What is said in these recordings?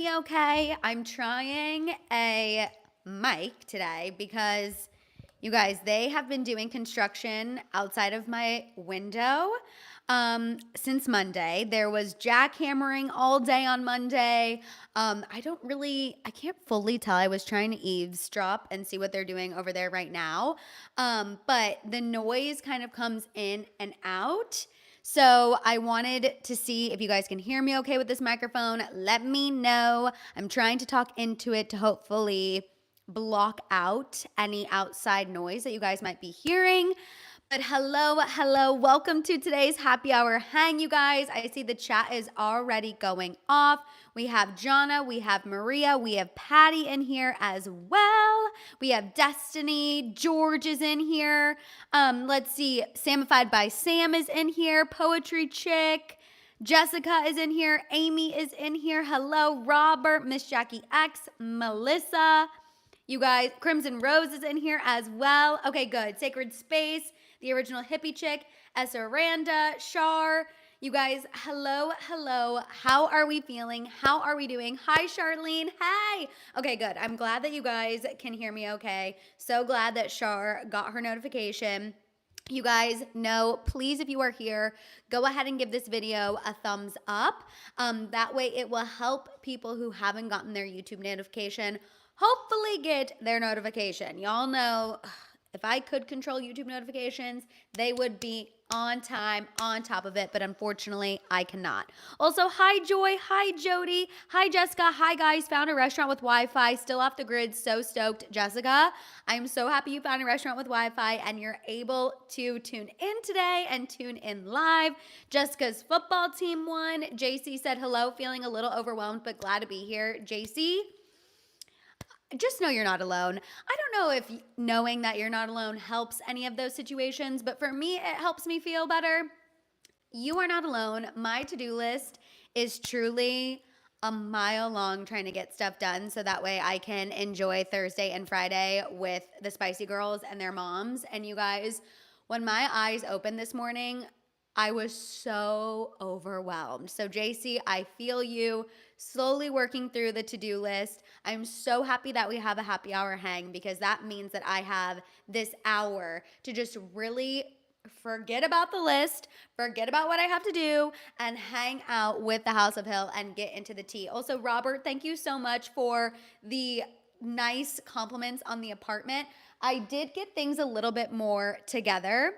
Okay, I'm trying a mic today because you guys, they have been doing construction outside of my window since Monday. There was jackhammering all day on Monday. I can't fully tell. I was trying to eavesdrop and see what they're doing over there right now. But the noise kind of comes in and out. So I wanted to see if you guys can hear me okay with this microphone. Let me know. I'm trying to talk into it to hopefully block out any outside noise that you guys might be hearing. But hello, welcome to today's happy hour hang, you guys. I see the chat is already going off. We have Jonna, we have Maria, we have Patty in here as well. We have Destiny, George is in here. Let's see, Samified by Sam is in here, Poetry Chick. Jessica is in here, Amy is in here. Hello, Robert, Miss Jackie X, Melissa. You guys, Crimson Rose is in here as well. Okay, good. Sacred Space, the original hippie chick, Esaranda, Shar. You guys, hello. How are we feeling? How are we doing? Hi, Charlene. Hey. Okay, good. I'm glad that you guys can hear me okay. So glad that Shar got her notification. You guys know, please, if you are here, go ahead and give this video a thumbs up. That way it will help people who haven't gotten their YouTube notification hopefully get their notification. Y'all know, if I could control YouTube notifications, they would be on time, on top of it, but unfortunately, I cannot. Also, hi Joy, hi Jody, hi Jessica, hi guys, found a restaurant with Wi-Fi, still off the grid, so stoked. Jessica, I'm so happy you found a restaurant with Wi-Fi and you're able to tune in today and tune in live. Jessica's football team won. JC said hello, feeling a little overwhelmed, but glad to be here. JC, just know you're not alone. I don't know if knowing that you're not alone helps any of those situations, but for me, it helps me feel better. You are not alone. My to-do list is truly a mile long trying to get stuff done so that way I can enjoy Thursday and Friday with the Spicy Girls and their moms. And you guys, when my eyes opened this morning, I was so overwhelmed. So JC, I feel you, slowly working through the to-do list. I'm so happy that we have a happy hour hang because that means that I have this hour to just really forget about the list, forget about what I have to do, and hang out with the House of Hill and get into the tea. Also, Robert, thank you so much for the nice compliments on the apartment. I did get things a little bit more together.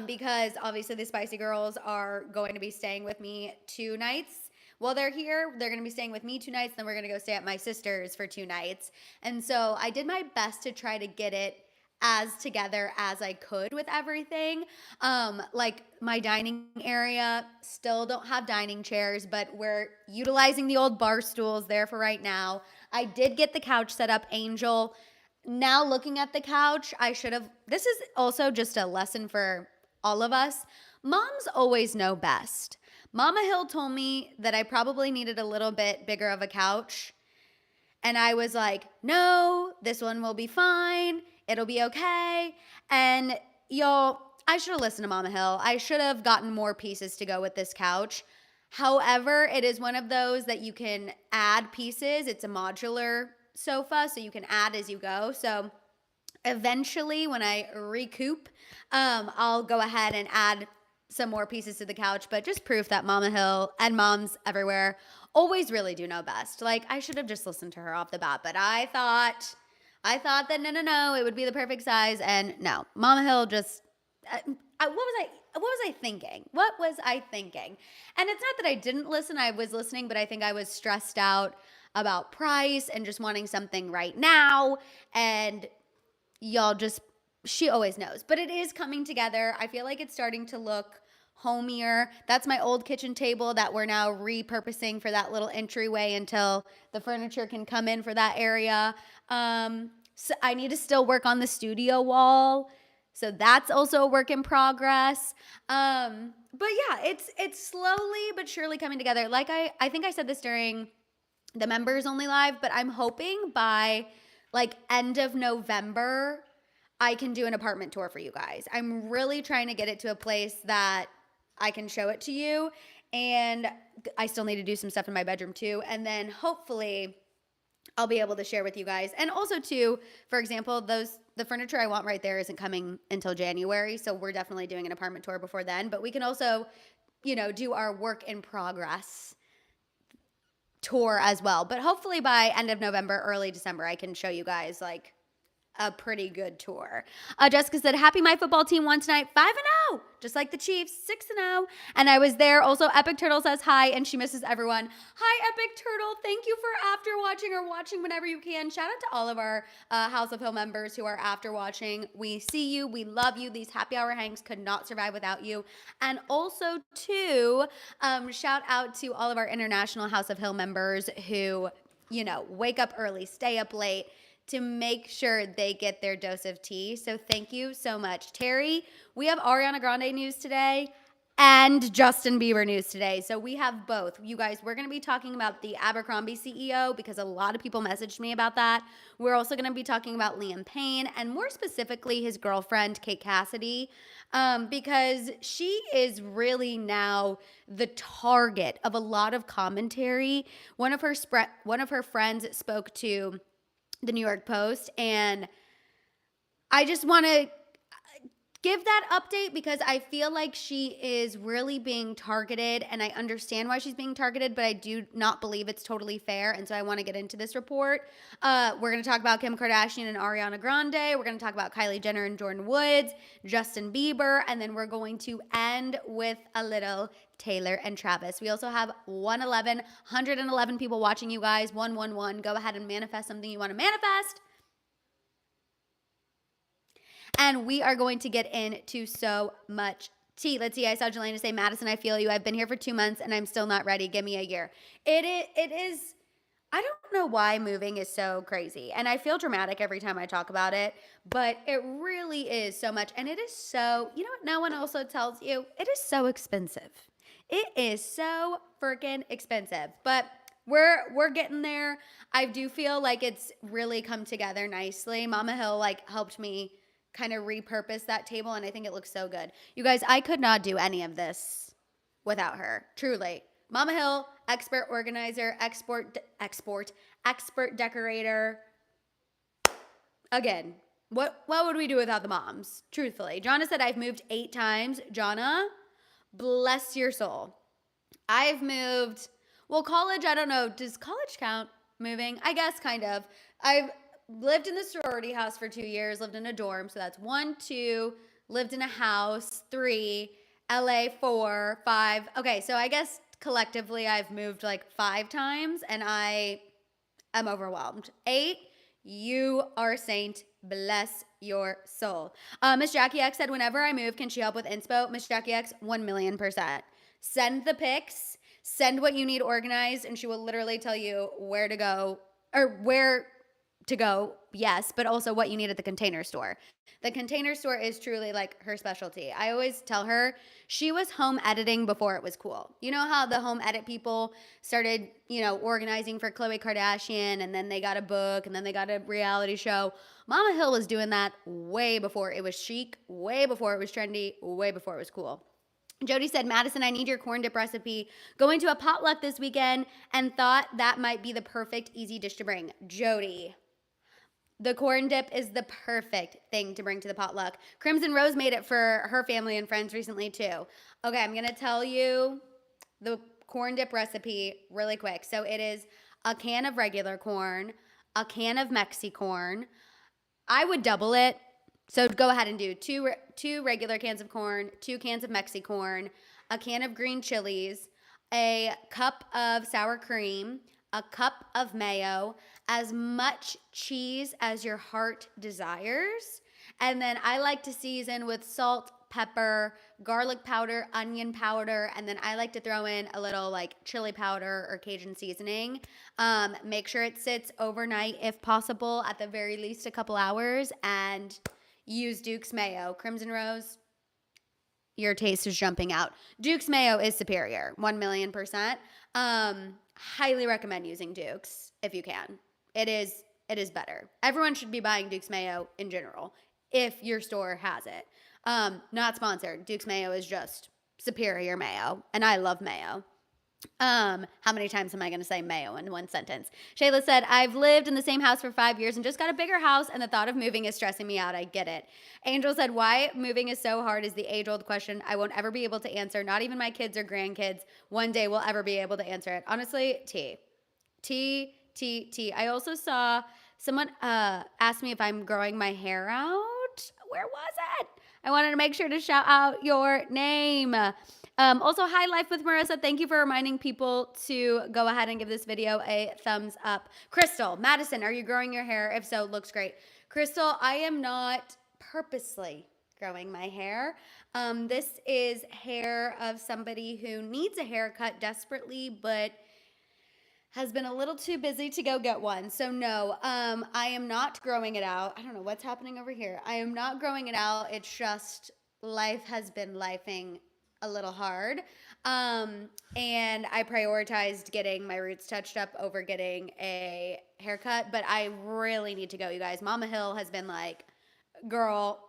Because obviously the Spicy Girls are going to be staying with me 2 nights. While they're here, they're going to be staying with me 2 nights, then we're going to go stay at my sister's for 2 nights. And so I did my best to try to get it as together as I could with everything. Like my dining area, still don't have dining chairs, but we're utilizing the old bar stools there for right now. I did get the couch set up, Angel. Now looking at the couch, this is also just a lesson for all of us. Moms always know best. Mama Hill told me that I probably needed a little bit bigger of a couch. And I was like, no, this one will be fine. It'll be okay. And y'all, I should have listened to Mama Hill. I should have gotten more pieces to go with this couch. However, it is one of those that you can add pieces. It's a modular sofa, so you can add as you go. So eventually when I recoup, I'll go ahead and add some more pieces to the couch, but just proof that Mama Hill and moms everywhere always really do know best. Like, I should have just listened to her off the bat, but I thought that no, it would be the perfect size, and no, Mama Hill just, what was I thinking? And it's not that I didn't listen, I was listening, but I think I was stressed out about price and just wanting something right now. And y'all she always knows. But it is coming together. I feel like it's starting to look homier. That's my old kitchen table that we're now repurposing for that little entryway until the furniture can come in for that area. So I need to still work on the studio wall. So that's also a work in progress. But yeah, it's slowly but surely coming together. Like I think I said this during the members only live, but I'm hoping by like end of November, I can do an apartment tour for you guys. I'm really trying to get it to a place that I can show it to you. And I still need to do some stuff in my bedroom too. And then hopefully I'll be able to share with you guys. And also too, for example, the furniture I want right there isn't coming until January. So we're definitely doing an apartment tour before then. But we can also, do our work in progress tour as well. But hopefully by end of November, early December, I can show you guys like a pretty good tour. Jessica said, happy my football team won tonight, 5-0, just like the Chiefs, 6-0. And I was there. Also, Epic Turtle says hi, and she misses everyone. Hi, Epic Turtle. Thank you for after watching or watching whenever you can. Shout out to all of our House of Hill members who are after watching. We see you. We love you. These happy hour hangs could not survive without you. And also, too, shout out to all of our international House of Hill members who, wake up early, stay up late, to make sure they get their dose of tea. So thank you so much. Terry, we have Ariana Grande news today and Justin Bieber news today. So we have both. You guys, we're going to be talking about the Abercrombie CEO because a lot of people messaged me about that. We're also going to be talking about Liam Payne and more specifically his girlfriend, Kate Cassidy, because she is really now the target of a lot of commentary. One of her friends spoke to the New York Post, and I just want to give that update because I feel like she is really being targeted, and I understand why she's being targeted, but I do not believe it's totally fair, and so I want to get into this report. We're going to talk about Kim Kardashian and Ariana Grande. We're going to talk about Kylie Jenner and Jordyn Woods, Justin Bieber, and then we're going to end with a little Taylor and Travis. We also have 111 people watching, you guys. 111. Go ahead and manifest something you want to manifest. And we are going to get into so much tea. Let's see. I saw Jelena say, Madison, I feel you. I've been here for 2 months and I'm still not ready. Give me a year. It is. I don't know why moving is so crazy. And I feel dramatic every time I talk about it, but it really is so much. And it is so, what no one also tells you? It is so expensive. It is so freaking expensive. But we're getting there. I do feel like it's really come together nicely. Mama Hill helped me kind of repurpose that table, and I think it looks so good. You guys, I could not do any of this without her, truly. Mama Hill, expert organizer, expert decorator. Again, what would we do without the moms? Truthfully. Jonna said, I've moved 8 times. Jonna, bless your soul. I've moved, college, I don't know. Does college count moving? I guess kind of. I've lived in the sorority house for 2 years, lived in a dorm. So that's 1, 2, lived in a house, 3, LA, 4, 5. Okay, so I guess collectively I've moved 5 times and I am overwhelmed. 8, you are a saint. Bless your soul. Miss Jackie X said, whenever I move, can she help with inspo? Miss Jackie X, 1,000,000%. Send the pics, send what you need organized, and she will literally tell you where to go, yes, but also what you need at the Container Store. The Container Store is truly her specialty. I always tell her she was home editing before it was cool. You know how the home edit people started, organizing for Khloe Kardashian, and then they got a book, and then they got a reality show. Mama Hill was doing that way before it was chic, way before it was trendy, way before it was cool. Jody said, Madison, I need your corn dip recipe. Going to a potluck this weekend and thought that might be the perfect easy dish to bring. Jody, the corn dip is the perfect thing to bring to the potluck. Crimson Rose made it for her family and friends recently too. Okay, I'm going to tell you the corn dip recipe really quick. So it is a can of regular corn, a can of Mexi corn. I would double it. So go ahead and do two regular cans of corn, 2 cans of Mexi corn, a can of green chilies, a cup of sour cream, a cup of mayo, as much cheese as your heart desires. And then I like to season with salt, pepper, garlic powder, onion powder, and then I like to throw in a little chili powder or Cajun seasoning. Make sure it sits overnight if possible, at the very least a couple hours, and use Duke's Mayo. Crimson Rose, your taste is jumping out. Duke's Mayo is superior, 1,000,000%. Highly recommend using Duke's if you can. It is better. Everyone should be buying Duke's Mayo in general if your store has it. Not sponsored. Duke's Mayo is just superior mayo, and I love mayo. How many times am I going to say mayo in one sentence? Shayla said, I've lived in the same house for 5 years and just got a bigger house, and the thought of moving is stressing me out. I get it. Angel said, why moving is so hard is the age-old question I won't ever be able to answer. Not even my kids or grandkids one day will ever be able to answer it. Honestly, T. I also saw someone ask me if I'm growing my hair out. Where was it? I wanted to make sure to shout out your name. Also, hi, Life with Marissa. Thank you for reminding people to go ahead and give this video a thumbs up. Crystal, Madison, are you growing your hair? If so, looks great. Crystal, I am not purposely growing my hair. This is hair of somebody who needs a haircut desperately, but has been a little too busy to go get one. So no, I am not growing it out. I don't know what's happening over here. I am not growing it out. It's just life has been lifing a little hard. And I prioritized getting my roots touched up over getting a haircut, but I really need to go, you guys. Mama Hill has been like, girl,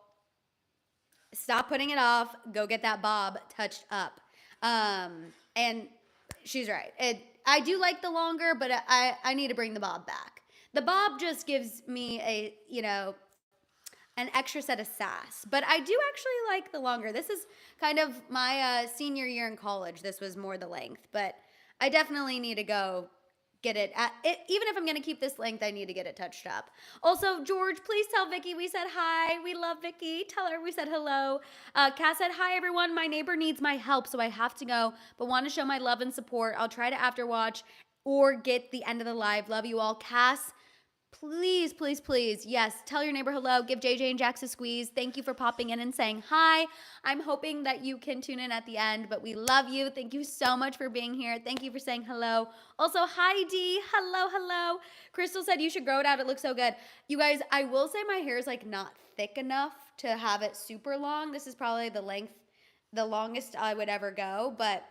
stop putting it off. Go get that bob touched up. And she's right. I do like the longer, but I need to bring the bob back. The bob just gives me an extra set of sass. But I do actually like the longer. This is kind of my senior year in college. This was more the length. But I definitely need to go get it. Even if I'm going to keep this length, I need to get it touched up. Also, George, please tell Vicky we said hi. We love Vicky. Tell her we said hello. Cass said, hi, everyone. My neighbor needs my help, so I have to go, but want to show my love and support. I'll try to after watch or get the end of the live. Love you all. Cass, please, please, please, yes, tell your neighbor hello. Give JJ and Jax a squeeze. Thank you for popping in and saying hi. I'm hoping that you can tune in at the end, but we love you. Thank you so much for being here. Thank you for saying hello. Also, hi, Dee. Hello, hello. Crystal said you should grow it out. It looks so good. You guys, I will say my hair is like not thick enough to have it super long. This is probably the longest I would ever go, but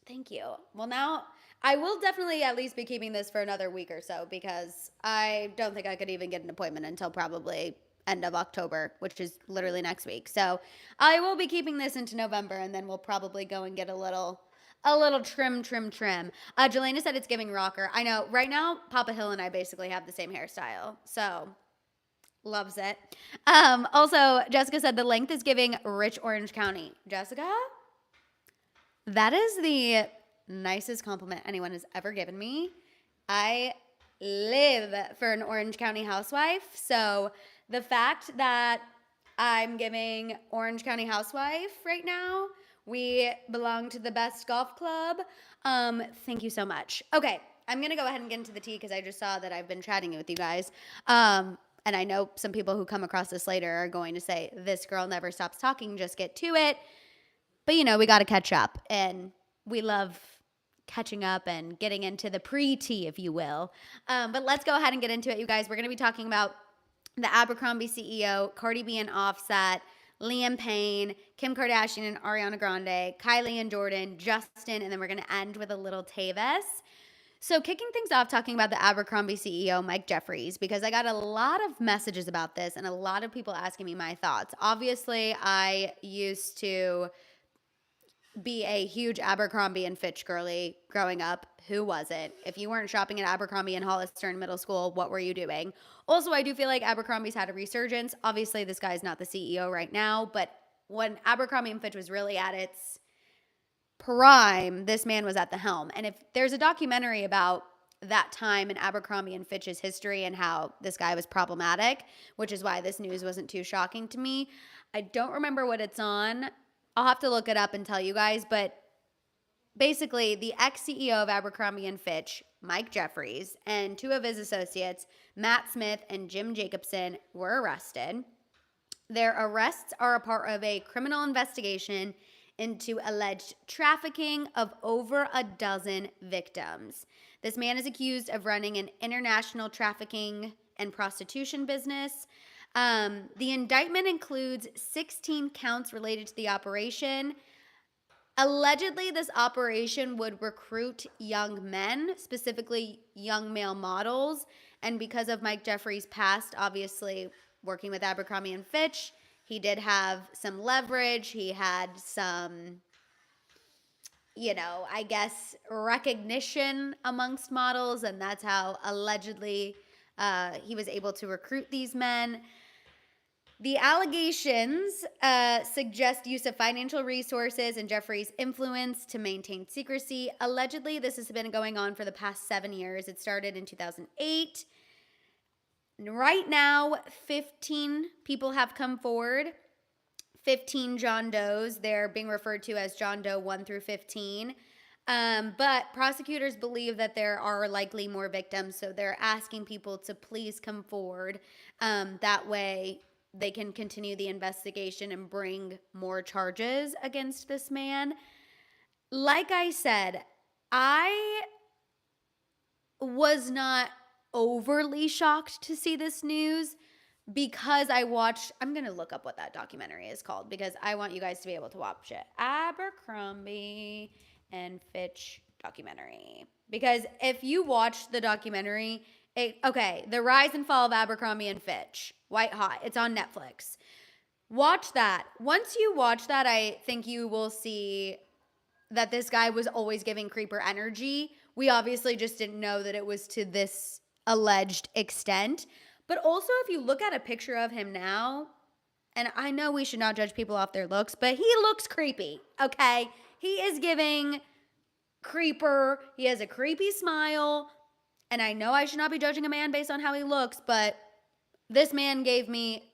thank you. Well, now I will definitely at least be keeping this for another week or so because I don't think I could even get an appointment until probably end of October, which is literally next week. So I will be keeping this into November, and then we'll probably go and get a little trim. Jelena said it's giving rocker. I know right now Papa Hill and I basically have the same hairstyle. So loves it. Also, Jessica said the length is giving rich Orange County. Jessica, that is the nicest compliment anyone has ever given me. I live for an Orange County housewife, so the fact that I'm giving Orange County housewife right now, we belong to the best golf club. Thank you so much. Okay, I'm gonna go ahead and get into the tea because I just saw that I've been chatting with you guys. And I know some people who come across this later are going to say, this girl never stops talking, just get to it. But we got to catch up, and we love catching up and getting into the pre-tea, if you will. But let's go ahead and get into it, you guys. We're going to be talking about the Abercrombie CEO, Cardi B and Offset, Liam Payne, Kim Kardashian and Ariana Grande, Kylie and Jordyn, Justin, and then we're going to end with a little Tavis. So kicking things off, talking about the Abercrombie CEO, Mike Jeffries, because I got a lot of messages about this and a lot of people asking me my thoughts. Obviously, I used to be a huge Abercrombie and Fitch girly growing up. Who wasn't? If you weren't shopping at Abercrombie and Hollister in middle school, what were you doing? Also, I do feel like Abercrombie's had a resurgence. Obviously, this guy's not the CEO right now, but when Abercrombie and Fitch was really at its prime, this man was at the helm. And if there's a documentary about that time in Abercrombie and Fitch's history and how this guy was problematic, which is why this news wasn't too shocking to me. I don't remember what it's on. I'll have to look it up and tell you guys, but basically the ex-CEO of Abercrombie and Fitch, Mike Jeffries, and two of his associates, Matt Smith and Jim Jacobson, were arrested. Their arrests are a part of a criminal investigation into alleged trafficking of over a dozen victims. This man is accused of running an international trafficking and prostitution business. The indictment includes 16 counts related to the operation. Allegedly, this operation would recruit young men, specifically young male models. And because of Mike Jeffries' past, obviously working with Abercrombie and Fitch, he did have some leverage. He had some I guess recognition amongst models, and that's how allegedly he was able to recruit these men. The allegations suggest use of financial resources and Jeffrey's influence to maintain secrecy. Allegedly, this has been going on for the past 7 years. It started in 2008. Right now, 15 people have come forward. 15 John Does. They're being referred to as John Doe 1 through 15. But prosecutors believe that there are likely more victims, so they're asking people to please come forward. That way, they can continue the investigation and bring more charges against this man. Like I said, I was not overly shocked to see this news because I'm going to look up what that documentary is called because I want you guys to be able to watch it. Abercrombie and Fitch documentary. Because if you watch the documentary, The Rise and Fall of Abercrombie and Fitch, white hot. It's on Netflix. Watch that. Once you watch that, I think you will see that this guy was always giving creeper energy. We obviously just didn't know that it was to this alleged extent. But also, if you look at a picture of him now, and I know we should not judge people off their looks, but he looks creepy, okay? He is giving creeper. He has a creepy smile. And I know I should not be judging a man based on how he looks, but this man gave me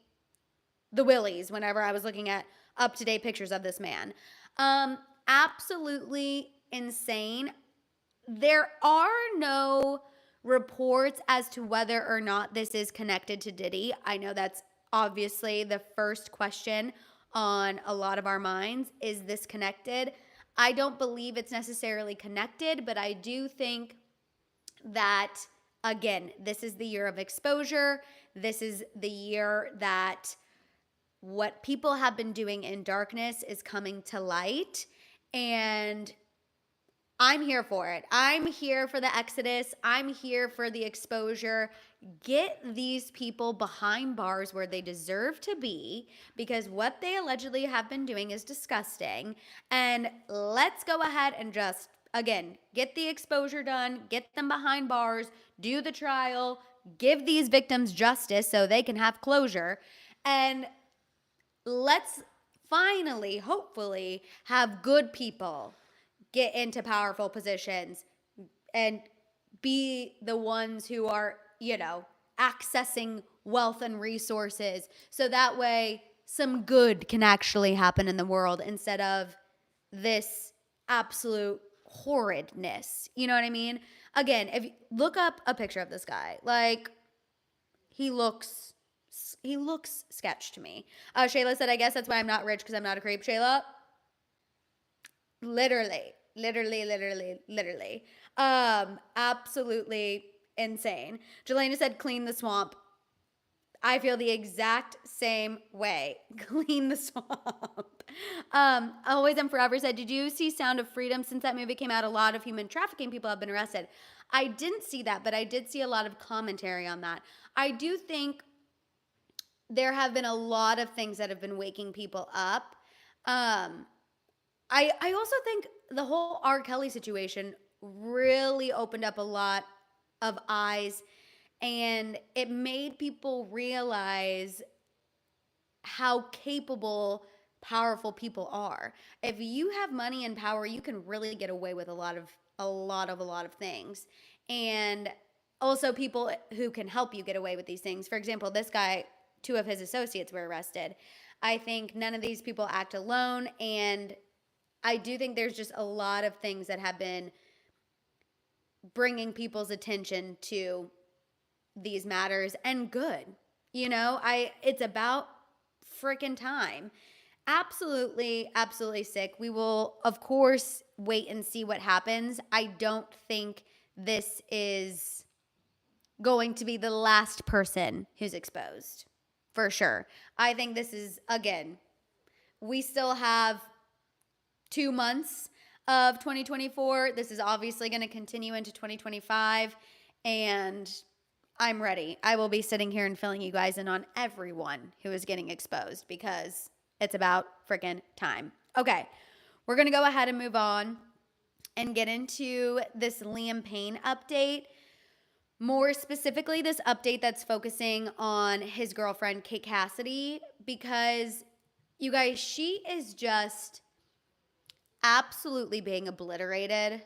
the willies whenever I was looking at up-to-date pictures of this man. Absolutely insane. There are no reports as to whether or not this is connected to Diddy. I know that's obviously the first question on a lot of our minds. Is this connected? I don't believe it's necessarily connected, but I do think that, again, this is the year of exposure. This is the year that what people have been doing in darkness is coming to light. And I'm here for it. I'm here for the exodus. I'm here for the exposure. Get these people behind bars where they deserve to be, because what they allegedly have been doing is disgusting. And let's go ahead and just, again, get the exposure done, get them behind bars, do the trial, give these victims justice so they can have closure. And let's finally, hopefully, have good people get into powerful positions and be the ones who are, accessing wealth and resources. So that way some good can actually happen in the world instead of this absolute horridness. You know what I mean? Again, if you look up a picture of this guy, he looks sketch to me. Shayla said, I guess that's why I'm not rich, because I'm not a creep. Shayla, literally. Absolutely insane. Jelena said, clean the swamp. I feel the exact same way. Clean the swamp. Always and Forever said, did you see Sound of Freedom? Since that movie came out, a lot of human trafficking people have been arrested. I didn't see that, but I did see a lot of commentary on that. I do think there have been a lot of things that have been waking people up. I also think the whole R. Kelly situation really opened up a lot of eyes, and it made people realize how capable, powerful people are. If you have money and power, you can really get away with a lot of things. And also people who can help you get away with these things. For example, this guy, 2 of his associates were arrested. I think none of these people act alone, and I do think there's just a lot of things that have been bringing people's attention to these matters, and good. It's about freaking time. Absolutely sick. We will, of course, wait and see what happens. I don't think this is going to be the last person who's exposed, for sure. I think this is, again, we still have 2 months of 2024. This is obviously going to continue into 2025, and I'm ready. I will be sitting here and filling you guys in on everyone who is getting exposed, because it's about freaking time. Okay, we're going to go ahead and move on. and get into this Liam Payne update. More specifically, this update that's focusing on his girlfriend, Kate Cassidy, because you guys, she is just absolutely being obliterated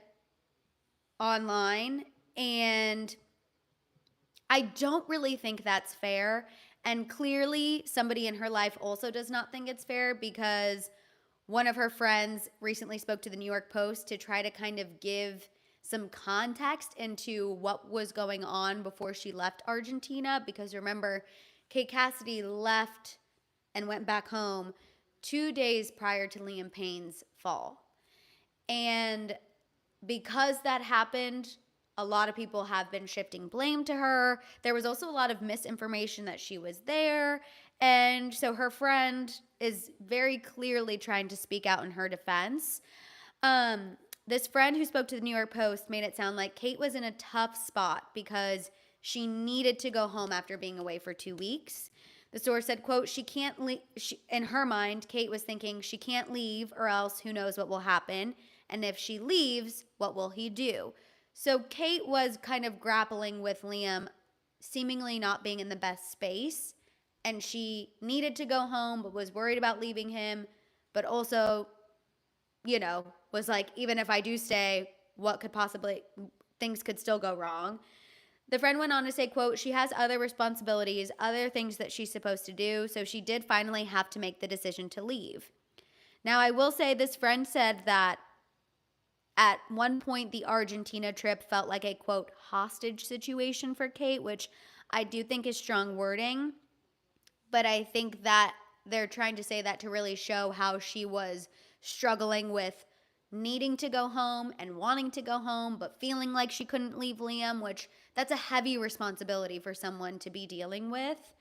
online. And I don't really think that's fair. And clearly, somebody in her life also does not think it's fair, because one of her friends recently spoke to the New York Post to try to kind of give some context into what was going on before she left Argentina. Because remember, Kate Cassidy left and went back home 2 days prior to Liam Payne's fall. And because that happened, a lot of people have been shifting blame to her. There was also a lot of misinformation that she was there. And so her friend is very clearly trying to speak out in her defense. This friend who spoke to the New York Post made it sound like Kate was in a tough spot because she needed to go home after being away for 2 weeks. The source said, quote, she can't leave. In her mind, Kate was thinking she can't leave or else who knows what will happen. And if she leaves, what will he do? So Kate was kind of grappling with Liam seemingly not being in the best space. And she needed to go home, but was worried about leaving him. But also, was like, even if I do stay, things could still go wrong. The friend went on to say, quote, she has other responsibilities, other things that she's supposed to do. So she did finally have to make the decision to leave. Now, I will say this friend said that at one point, the Argentina trip felt like a, quote, hostage situation for Kate, which I do think is strong wording. But I think that they're trying to say that to really show how she was struggling with needing to go home and wanting to go home, but feeling like she couldn't leave Liam, which that's a heavy responsibility for someone to be dealing with.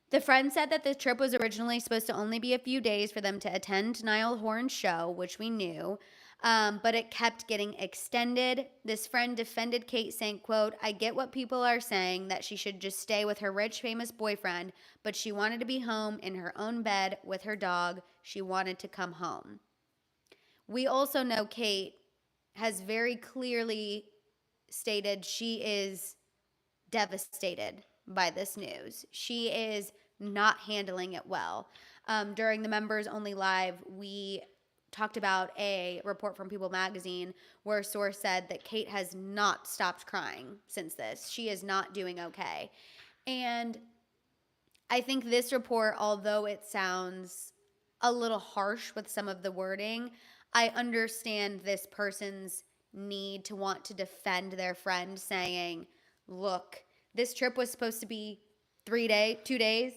The friend said that the trip was originally supposed to only be a few days for them to attend Niall Horan's show, which we knew. But it kept getting extended. This friend defended Kate, saying, quote, I get what people are saying, that she should just stay with her rich, famous boyfriend, but she wanted to be home in her own bed with her dog. She wanted to come home. We also know Kate has very clearly stated she is devastated by this news. She is not handling it well. During the Members Only Live, we talked about a report from People magazine where a source said that Kate has not stopped crying since this. She is not doing okay. And I think this report, although it sounds a little harsh with some of the wording, I understand this person's need to want to defend their friend, saying, look, this trip was supposed to be 2 days,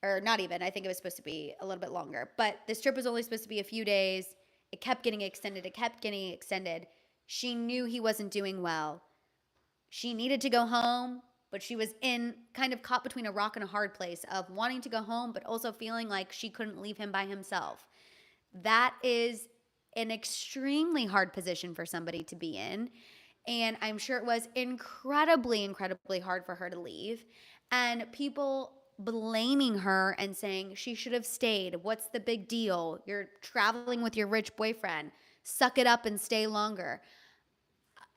or not even. I think it was supposed to be a little bit longer. But this trip was only supposed to be a few days. It kept getting extended. She knew he wasn't doing well. She needed to go home, but she was kind of caught between a rock and a hard place of wanting to go home, but also feeling like she couldn't leave him by himself. That is an extremely hard position for somebody to be in. And I'm sure it was incredibly, incredibly hard for her to leave. And people blaming her and saying she should have stayed. What's the big deal? You're traveling with your rich boyfriend. Suck it up and stay longer.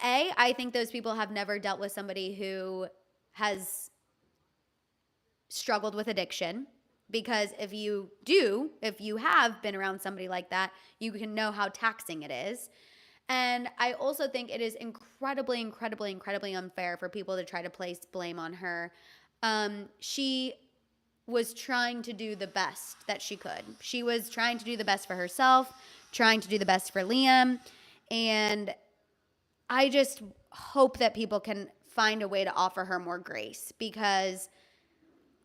I think those people have never dealt with somebody who has struggled with addiction. Because if you have been around somebody like that, you can know how taxing it is. And I also think it is incredibly, incredibly, incredibly unfair for people to try to place blame on her. She was trying to do the best that she could. She was trying to do the best for herself, trying to do the best for Liam. And I just hope that people can find a way to offer her more grace, because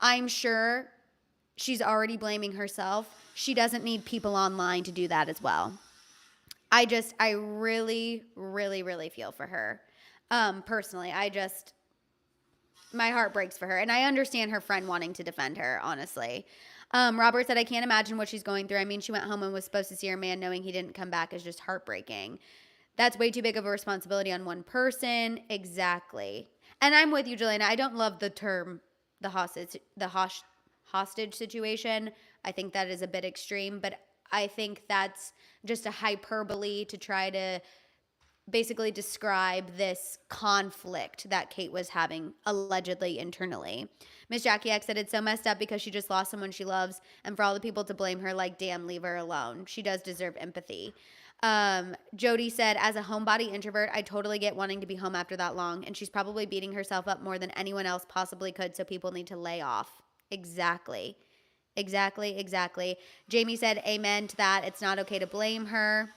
I'm sure she's already blaming herself. She doesn't need people online to do that as well. I really, really, really feel for her. Personally, my heart breaks for her. And I understand her friend wanting to defend her, honestly. Robert said, I can't imagine what she's going through. I mean, she went home and was supposed to see her man, knowing he didn't come back is just heartbreaking. That's way too big of a responsibility on one person. Exactly. And I'm with you, Jelena. I don't love the term, the hostage situation. I think that is a bit extreme, but I think that's just a hyperbole to try to basically describe this conflict that Kate was having allegedly internally. Miss Jackie X said it's so messed up because she just lost someone she loves, and for all the people to blame her, like, damn, leave her alone. She does deserve empathy. Jody said, as a homebody introvert, I totally get wanting to be home after that long, and she's probably beating herself up more than anyone else possibly could, so people need to lay off. Exactly. Jamie said, amen to that. It's not okay to blame her.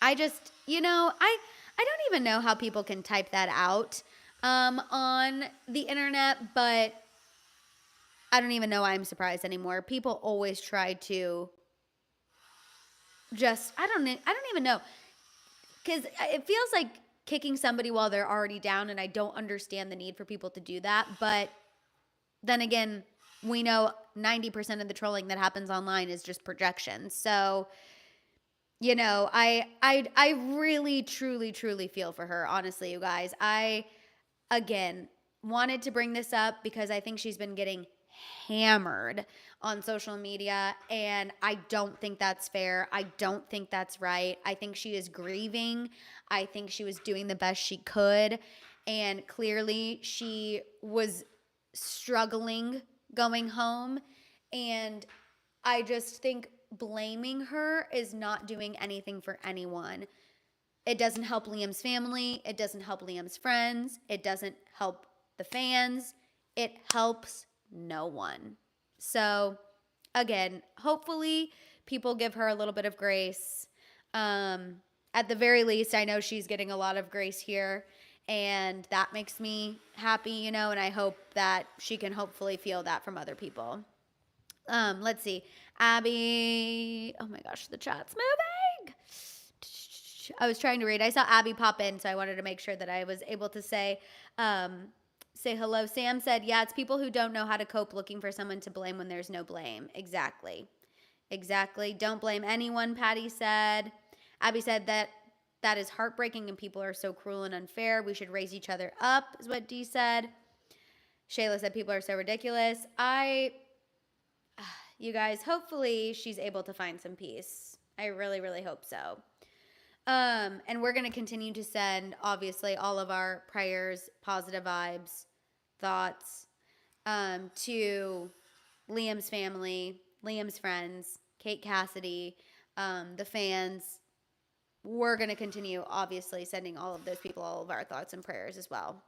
I just, I don't even know how people can type that out on the internet, but I don't even know why I'm surprised anymore. People always try to just, I don't even know, because it feels like kicking somebody while they're already down, and I don't understand the need for people to do that. But then again, we know 90% of the trolling that happens online is just projection. So, I really, truly feel for her, honestly, you guys. I, again, wanted to bring this up because I think she's been getting hammered on social media, and I don't think that's fair. I don't think that's right. I think she is grieving. I think she was doing the best she could, and clearly she was struggling going home, and I just think blaming her is not doing anything for anyone. It doesn't help Liam's family. It doesn't help Liam's friends. It doesn't help the fans. It helps no one. So, again, hopefully people give her a little bit of grace. At the very least, I know she's getting a lot of grace here, and that makes me happy, and I hope that she can hopefully feel that from other people. Let's see. Abby, oh my gosh, the chat's moving. I was trying to read. I saw Abby pop in, so I wanted to make sure that I was able to say hello. Sam said, yeah, it's people who don't know how to cope looking for someone to blame when there's no blame. Exactly. Don't blame anyone, Patty said. Abby said that is heartbreaking and people are so cruel and unfair. We should raise each other up, is what Dee said. Shayla said people are so ridiculous. You guys, hopefully she's able to find some peace. I really hope so. And we're going to continue to send, obviously, all of our prayers, positive vibes, thoughts to Liam's family, Liam's friends, Kate Cassidy, the fans. We're going to continue, obviously, sending all of those people all of our thoughts and prayers as well.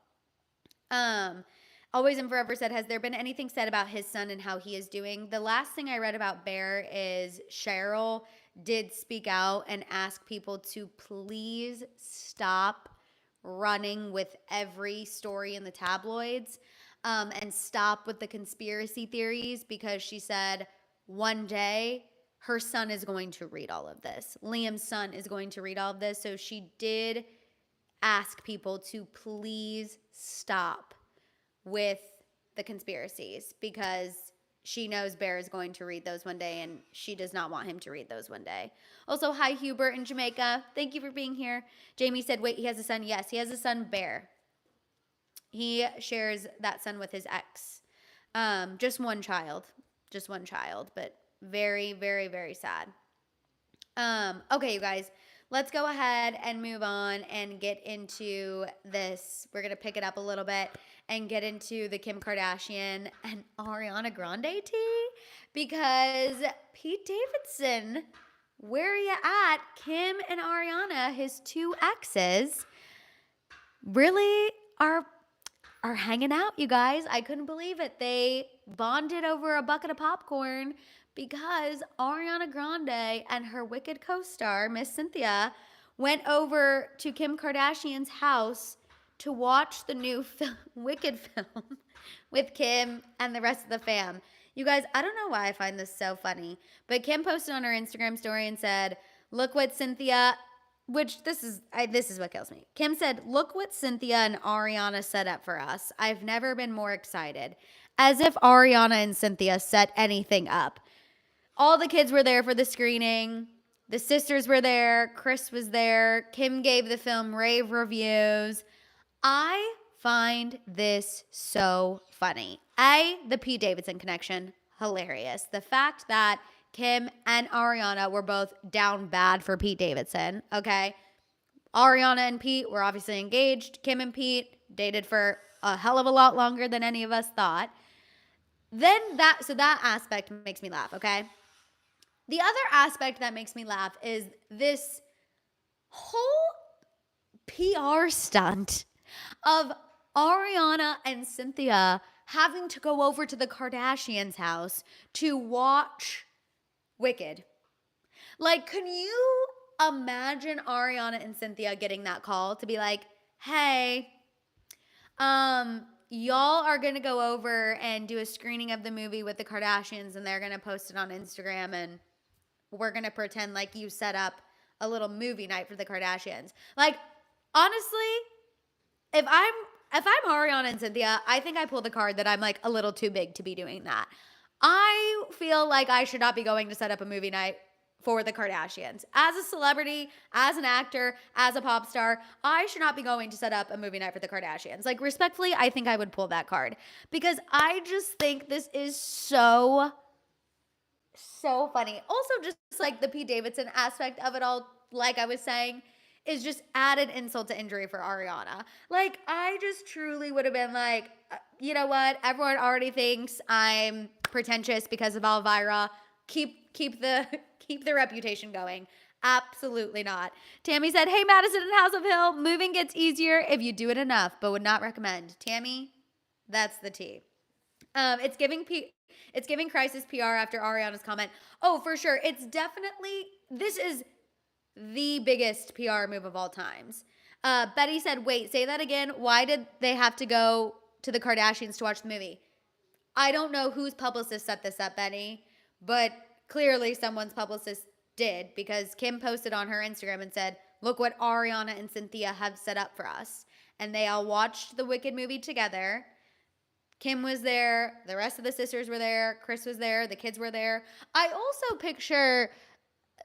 Always and Forever said, has there been anything said about his son and how he is doing? The last thing I read about Bear is Cheryl did speak out and ask people to please stop running with every story in the tabloids and stop with the conspiracy theories, because she said one day her son is going to read all of this. Liam's son is going to read all of this. So she did ask people to please stop with the conspiracies, because she knows Bear is going to read those one day, and she does not want him to read those one day. Also, hi, Hubert in Jamaica. Thank you for being here. Jamie said, wait, he has a son. Yes, he has a son, Bear. He shares that son with his ex. Just one child, but very sad. Okay, you guys, let's go ahead and move on and get into this. We're going to pick it up a little bit and get into the Kim Kardashian and Ariana Grande tea, because Pete Davidson, where are you at? Kim and Ariana, his two exes, really are hanging out, you guys. I couldn't believe it. They bonded over a bucket of popcorn because Ariana Grande and her Wicked co-star, Miss Cynthia, went over to Kim Kardashian's house to watch the new Wicked film with Kim and the rest of the fam. You guys, I don't know why I find this so funny, but Kim posted on her Instagram story and said, look what Cynthia, which this is what kills me. Kim said, look what Cynthia and Ariana set up for us. I've never been more excited. As if Ariana and Cynthia set anything up. All the kids were there for the screening. The sisters were there. Chris was there. Kim gave the film rave reviews. I find this so funny. The Pete Davidson connection, hilarious. The fact that Kim and Ariana were both down bad for Pete Davidson, okay? Ariana and Pete were obviously engaged. Kim and Pete dated for a hell of a lot longer than any of us thought. So that aspect makes me laugh, okay? The other aspect that makes me laugh is this whole PR stunt of Ariana and Cynthia having to go over to the Kardashians' house to watch Wicked. Like, can you imagine Ariana and Cynthia getting that call to be like, hey, y'all are going to go over and do a screening of the movie with the Kardashians, and they're going to post it on Instagram, and we're going to pretend like you set up a little movie night for the Kardashians. Like, honestly, if I'm Ariana and Cynthia, I think I pull the card that I'm like a little too big to be doing that. I feel like I should not be going to set up a movie night for the Kardashians. As a celebrity, as an actor, as a pop star, I should not be going to set up a movie night for the Kardashians. Like, respectfully, I think I would pull that card because I just think this is so funny. Also, just like the Pete Davidson aspect of it all, like I was saying, is just added insult to injury for Ariana. Like, I just truly would have been like, you know what? Everyone already thinks I'm pretentious because of Elvira. Keep the reputation going. Absolutely not. Tammy said, hey, Madison and House of Hill, moving gets easier if you do it enough, but would not recommend. Tammy, that's the tea. It's giving crisis PR after Ariana's comment. Oh, for sure. This is the biggest PR move of all times. Betty said, wait, say that again. Why did they have to go to the Kardashians to watch the movie? I don't know whose publicist set this up, Betty, but clearly someone's publicist did, because Kim posted on her Instagram and said, look what Ariana and Cynthia have set up for us. And they all watched the Wicked movie together. Kim was there. The rest of the sisters were there. Chris was there. The kids were there. I also picture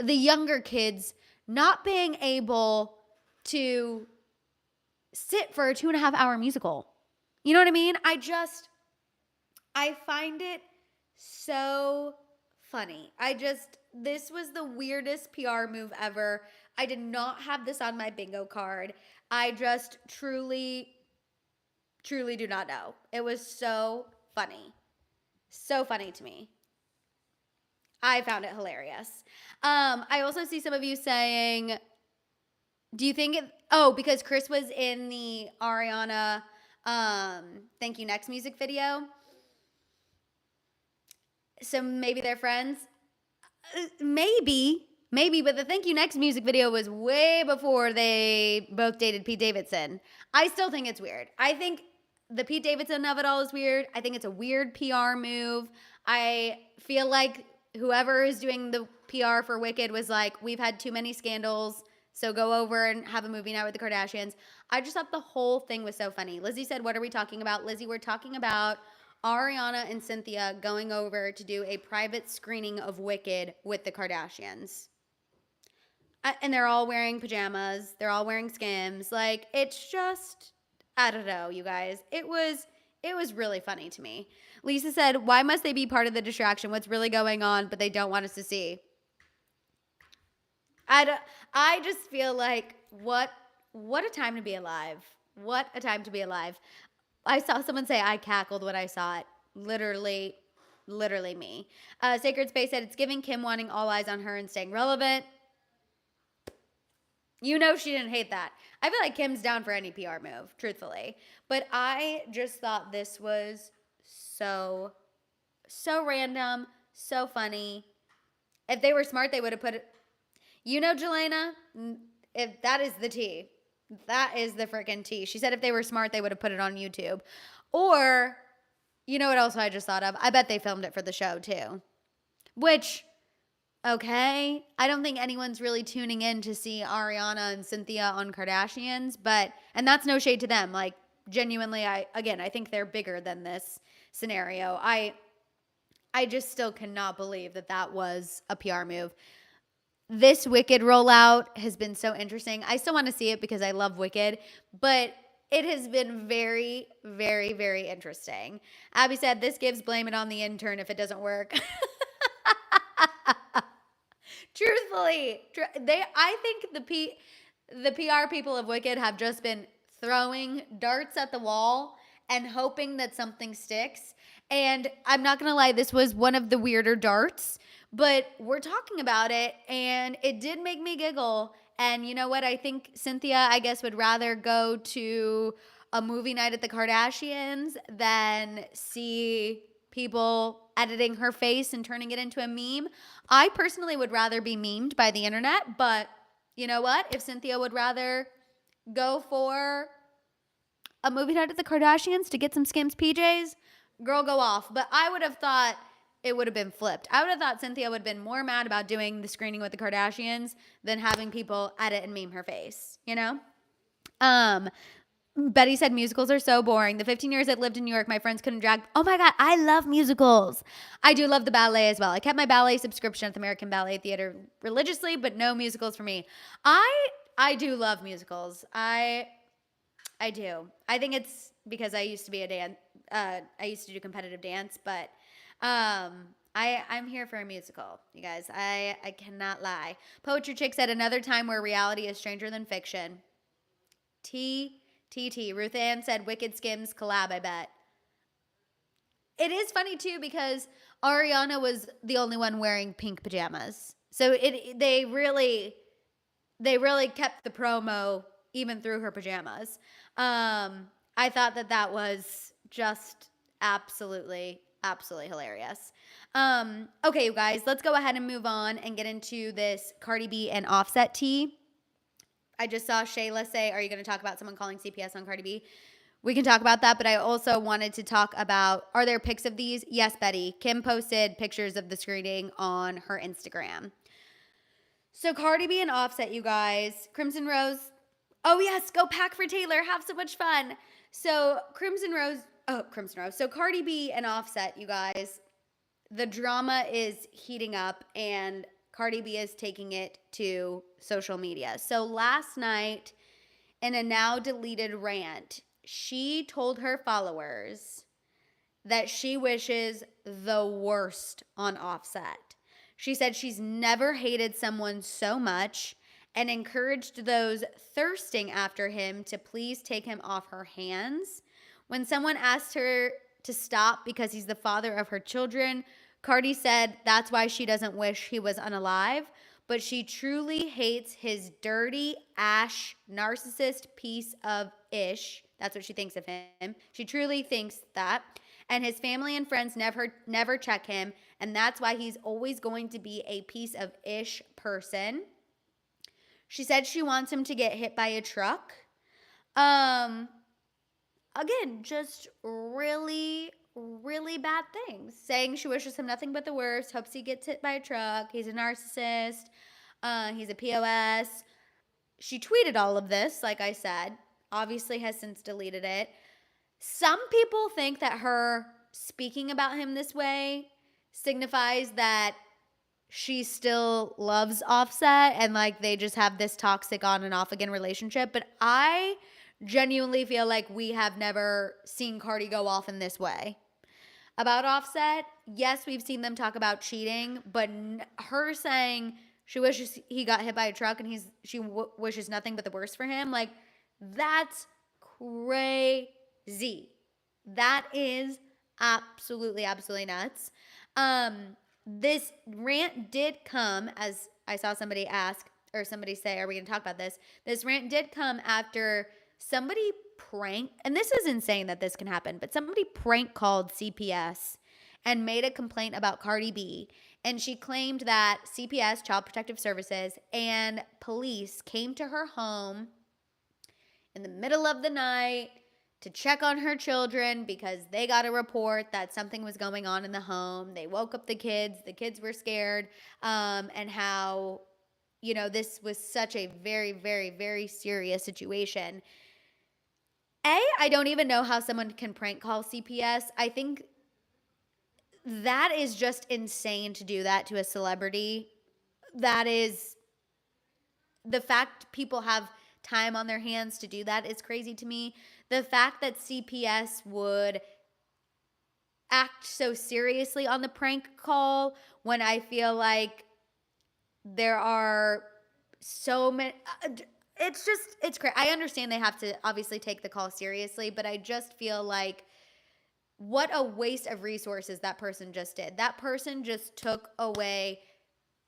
the younger kids not being able to sit for a 2.5-hour musical. You know what I mean? I find it so funny. This was the weirdest PR move ever. I did not have this on my bingo card. I just truly do not know. It was so funny. So funny to me. I found it hilarious. I also see some of you saying, do you think because Chris was in the Ariana Thank You Next music video. So maybe they're friends. Maybe, but the Thank You Next music video was way before they both dated Pete Davidson. I still think it's weird. I think the Pete Davidson of it all is weird. I think it's a weird PR move. I feel like whoever is doing the PR for Wicked was like, we've had too many scandals, so go over and have a movie night with the Kardashians. I just thought the whole thing was so funny. Lizzie said, what are we talking about? Lizzie, we're talking about Ariana and Cynthia going over to do a private screening of Wicked with the Kardashians. And they're all wearing pajamas. They're all wearing Skims. Like, it's just, I don't know, you guys. It was really funny to me. Lisa said, why must they be part of the distraction? What's really going on, but they don't want us to see? I just feel like, what a time to be alive. What a time to be alive. I saw someone say I cackled when I saw it. Literally me. Sacred Space said, it's giving Kim wanting all eyes on her and staying relevant. You know she didn't hate that. I feel like Kim's down for any PR move, truthfully. But I just thought this was so random, so funny. If they were smart, they would have put it. You know, Jelena, if that is the tea. That is the freaking tea. She said if they were smart, they would have put it on YouTube. Or, you know what else I just thought of? I bet they filmed it for the show too. Which, okay, I don't think anyone's really tuning in to see Ariana and Cynthia on Kardashians, and that's no shade to them. Like, genuinely, I think they're bigger than this scenario. I just still cannot believe that was a PR move. This Wicked rollout has been so interesting. I still want to see it because I love Wicked, but it has been very, very, very interesting. Abby said, this gives blame it on the intern if it doesn't work. Truthfully, I think the PR people of Wicked have just been throwing darts at the wall and hoping that something sticks. And I'm not going to lie, this was one of the weirder darts, but we're talking about it and it did make me giggle. And you know what? I think Cynthia, I guess, would rather go to a movie night at the Kardashians than see people editing her face and turning it into a meme. I personally would rather be memed by the internet, but you know what? If Cynthia would rather go for a movie night at the Kardashians to get some Skims PJs, girl, go off. But I would have thought it would have been flipped. I would have thought Cynthia would have been more mad about doing the screening with the Kardashians than having people edit and meme her face, you know? Betty said musicals are so boring. The 15 years I lived in New York, my friends couldn't drag. Oh my God, I love musicals. I do love the ballet as well. I kept my ballet subscription at the American Ballet Theater religiously, but no musicals for me. I do love musicals. I do. I think it's because I used to be I used to do competitive dance, but I'm here for a musical, you guys. I cannot lie. Poetry Chick said another time where reality is stranger than fiction. TT. Ruth Ann said Wicked Skims collab, I bet. It is funny too because Ariana was the only one wearing pink pajamas. So they really kept the promo even through her pajamas. I thought that was just absolutely hilarious. Okay, you guys, let's go ahead and move on and get into this Cardi B and Offset tea. I just saw Shayla say, are you going to talk about someone calling CPS on Cardi B? We can talk about that, but I also wanted to talk about, are there pics of these? Yes, Betty. Kim posted pictures of the screening on her Instagram. So Cardi B and Offset, you guys. Crimson Rose. Oh, yes, go pack for Taylor. Have so much fun. So Crimson Rose. So Cardi B and Offset, you guys. The drama is heating up and Cardi B is taking it to social media. So last night, in a now deleted rant, she told her followers that she wishes the worst on Offset. She said she's never hated someone so much and encouraged those thirsting after him to please take him off her hands. When someone asked her to stop because he's the father of her children, Cardi said that's why she doesn't wish he was unalive, but she truly hates his dirty, ash, narcissist piece of ish. That's what she thinks of him. She truly thinks that. And his family and friends never check him, and that's why he's always going to be a piece of ish person. She said she wants him to get hit by a truck. Again, just really bad things. Saying she wishes him nothing but the worst, hopes he gets hit by a truck, he's a narcissist, he's a POS. She tweeted all of this, like I said, obviously has since deleted it. Some people think that her speaking about him this way signifies that she still loves Offset and like they just have this toxic on and off again relationship, but I genuinely feel like we have never seen Cardi go off in this way. About Offset, yes, we've seen them talk about cheating, but her saying she wishes he got hit by a truck and she wishes nothing but the worst for him, like, that's crazy. That is absolutely nuts. This rant did come, as I saw somebody ask, or somebody say, are we going to talk about this? This rant did come after somebody and this is insane that this can happen, but somebody prank called CPS and made a complaint about Cardi B. And she claimed that CPS, Child Protective Services, and police came to her home in the middle of the night to check on her children because they got a report that something was going on in the home. They woke up the kids were scared, and how, you know, this was such a very serious situation. I don't even know how someone can prank call CPS. I think that is just insane to do that to a celebrity. That is, the fact people have time on their hands to do that is crazy to me. The fact that CPS would act so seriously on the prank call when I feel like there are so many, it's crazy. I understand they have to obviously take the call seriously, but I just feel like what a waste of resources that person just did. That person just took away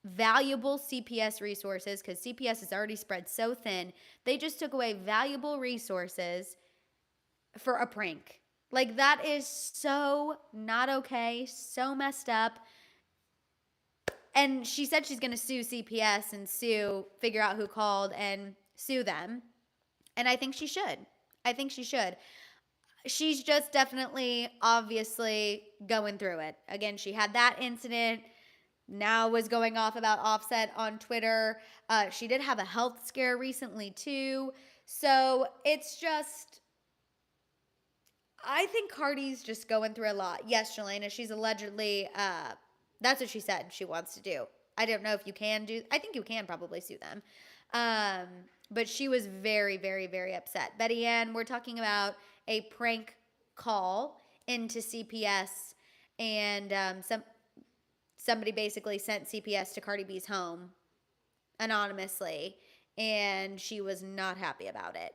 valuable CPS resources because CPS is already spread so thin. They just took away valuable resources for a prank. Like, that is so not okay, so messed up. And she said she's going to sue CPS and figure out who called and sue them. And I think she should. I think she should. She's just definitely, obviously, going through it. Again, she had that incident. Now was going off about Offset on Twitter. She did have a health scare recently, too. So it's just, I think Cardi's just going through a lot. Yes, Jelena, she's allegedly, that's what she said she wants to do. I don't know if you can do, I think you can probably sue them. But she was very, very, very upset. Betty Ann, we're talking about a prank call into CPS, and somebody basically sent CPS to Cardi B's home anonymously, and she was not happy about it.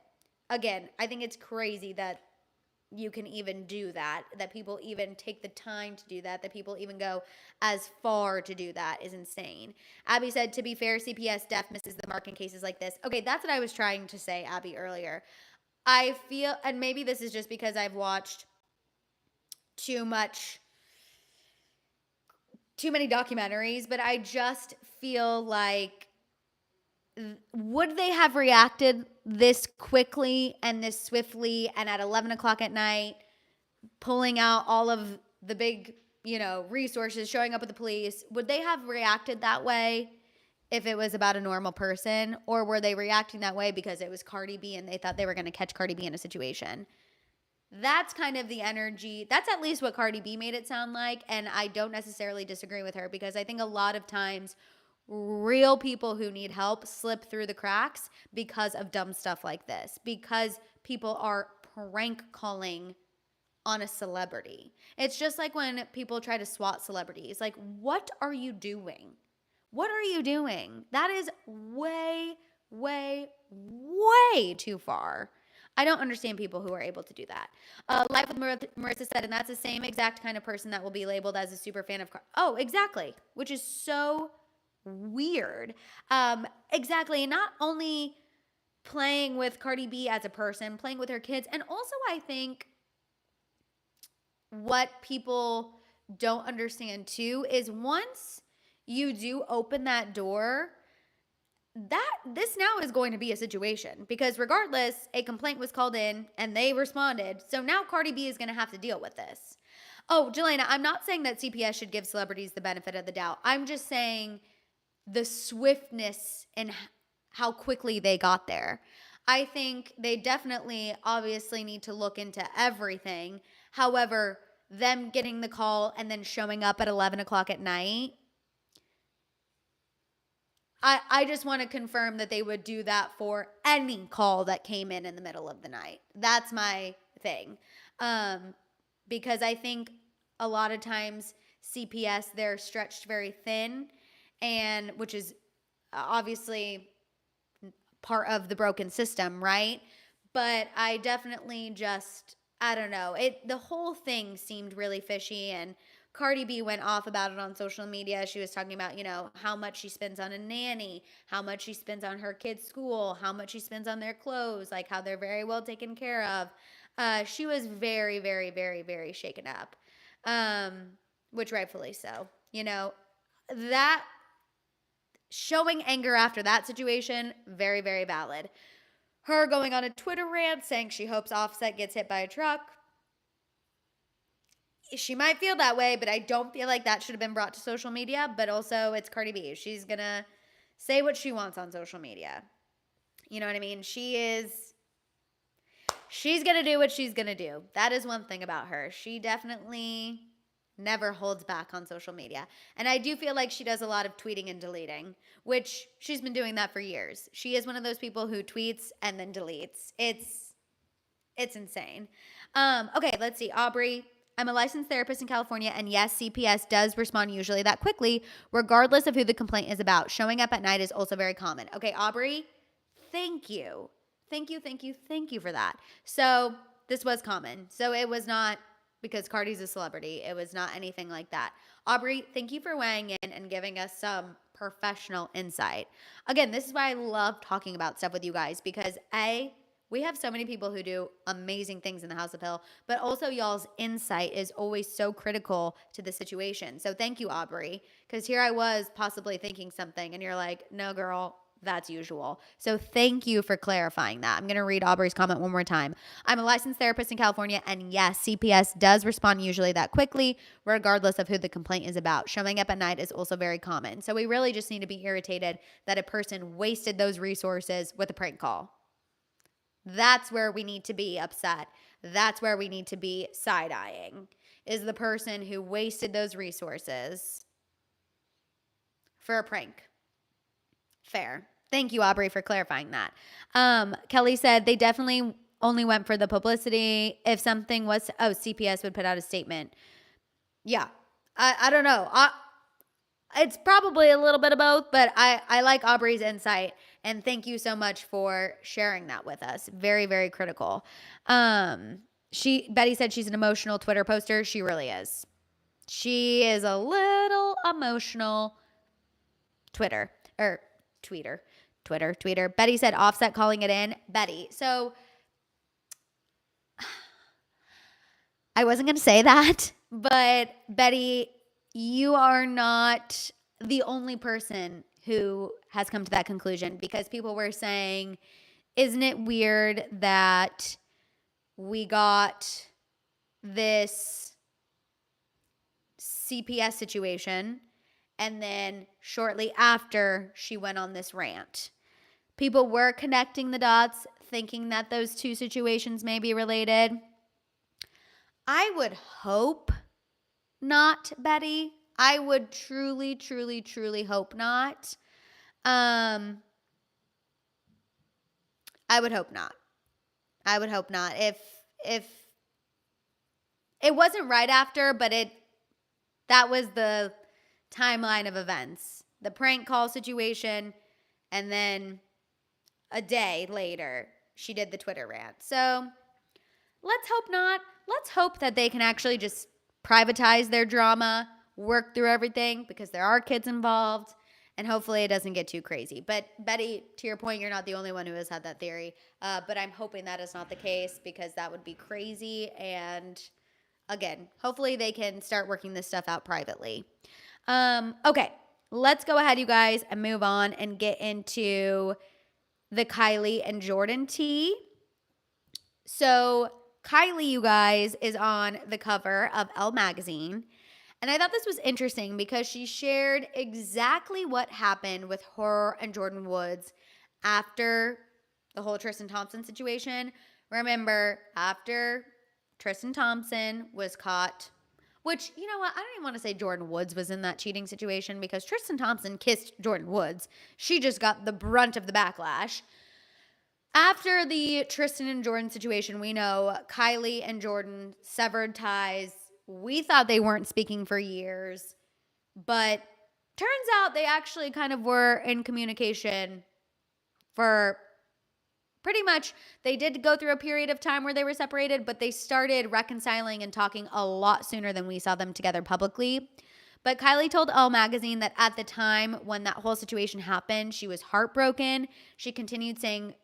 Again, I think it's crazy that you can even do that people even take the time to do that people even go as far to do that is insane. Abby said, to be fair, CPS def misses the mark in cases like this. Okay, that's what I was trying to say, Abby, earlier. I feel, and maybe this is just because I've watched too many documentaries, but I just feel like, would they have reacted this quickly and this swiftly and at 11 o'clock at night, pulling out all of the big, resources, showing up with the police? Would they have reacted that way if it was about a normal person? Or were they reacting that way because it was Cardi B and they thought they were going to catch Cardi B in a situation? That's kind of the energy. That's at least what Cardi B made it sound like. And I don't necessarily disagree with her, because I think a lot of times real people who need help slip through the cracks because of dumb stuff like this, because people are prank calling on a celebrity. It's just like when people try to swat celebrities. Like, what are you doing? What are you doing? That is way, way, way too far. I don't understand people who are able to do that. Life with Marissa said, and that's the same exact kind of person that will be labeled as a super fan of Oh, exactly. Which is so weird. Exactly. Not only playing with Cardi B as a person, playing with her kids. And also, I think what people don't understand too is once you do open that door, this now is going to be a situation, because regardless, a complaint was called in and they responded. So now Cardi B is going to have to deal with this. Oh, Jelena, I'm not saying that CPS should give celebrities the benefit of the doubt. I'm just saying the swiftness and how quickly they got there. I think they definitely obviously need to look into everything. However, them getting the call and then showing up at 11 o'clock at night, I just want to confirm that they would do that for any call that came in the middle of the night. That's my thing. Because I think a lot of times CPS, they're stretched very thin, and which is obviously part of the broken system, right? But I definitely just, I don't know. The whole thing seemed really fishy, and Cardi B went off about it on social media. She was talking about, how much she spends on a nanny, how much she spends on her kids' school, how much she spends on their clothes, like how they're very well taken care of. She was very, very, very, very shaken up, which rightfully so. That showing anger after that situation, very, very valid. Her going on a Twitter rant saying she hopes Offset gets hit by a truck. She might feel that way, but I don't feel like that should have been brought to social media. But also, it's Cardi B. She's going to say what she wants on social media. You know what I mean? She's going to do what she's going to do. That is one thing about her. She definitely never holds back on social media. And I do feel like she does a lot of tweeting and deleting, which she's been doing that for years. She is one of those people who tweets and then deletes. It's insane. Okay, let's see. Aubrey, I'm a licensed therapist in California, and yes, CPS does respond usually that quickly, regardless of who the complaint is about. Showing up at night is also very common. Okay, Aubrey, thank you. Thank you, thank you, thank you for that. So this was common. So it was not because Cardi's a celebrity. It was not anything like that. Aubrey, thank you for weighing in and giving us some professional insight. Again, this is why I love talking about stuff with you guys because we have so many people who do amazing things in the House of Hill, but also y'all's insight is always so critical to the situation. So thank you, Aubrey, because here I was possibly thinking something and you're like, no, girl, that's usual. So thank you for clarifying that. I'm going to read Aubrey's comment one more time. I'm a licensed therapist in California, and yes, CPS does respond usually that quickly, regardless of who the complaint is about. Showing up at night is also very common. So we really just need to be irritated that a person wasted those resources with a prank call. That's where we need to be upset. That's where we need to be side-eyeing, is the person who wasted those resources for a prank. Fair. Thank you, Aubrey, for clarifying that. Kelly said they definitely only went for the publicity. If something was, CPS would put out a statement. Yeah. I don't know. It's probably a little bit of both, but I like Aubrey's insight. And thank you so much for sharing that with us. Very, very critical. Betty said she's an emotional Twitter poster. She really is. She is a little emotional tweeter. Betty said Offset calling it in. Betty. So I wasn't going to say that, but Betty, you are not the only person who has come to that conclusion, because people were saying, isn't it weird that we got this CPS situation and then shortly after she went on this rant? People were connecting the dots, thinking that those two situations may be related. I would hope not, Betty. I would truly, truly, truly hope not. I would hope not. I would hope not. If it wasn't right after, but that was the timeline of events. The prank call situation, and then a day later, she did the Twitter rant. So let's hope not. Let's hope that they can actually just privatize their drama, work through everything, because there are kids involved, and hopefully it doesn't get too crazy. But Betty, to your point, you're not the only one who has had that theory. But I'm hoping that is not the case, because that would be crazy. And again, hopefully they can start working this stuff out privately. Okay, let's go ahead, you guys, and move on and get into the Kylie and Jordyn tea. So Kylie, you guys, is on the cover of Elle magazine. And I thought this was interesting because she shared exactly what happened with her and Jordyn Woods after the whole Tristan Thompson situation. Remember, after Tristan Thompson was caught, which, you know what, I don't even want to say Jordyn Woods was in that cheating situation, because Tristan Thompson kissed Jordyn Woods. She just got the brunt of the backlash. After the Tristan and Jordyn situation, we know Kylie and Jordyn severed ties. We thought they weren't speaking for years, but turns out they actually kind of were in communication for pretty much. They did go through a period of time where they were separated, but they started reconciling and talking a lot sooner than we saw them together publicly. But Kylie told Elle magazine that at the time when that whole situation happened, she was heartbroken. She continued saying,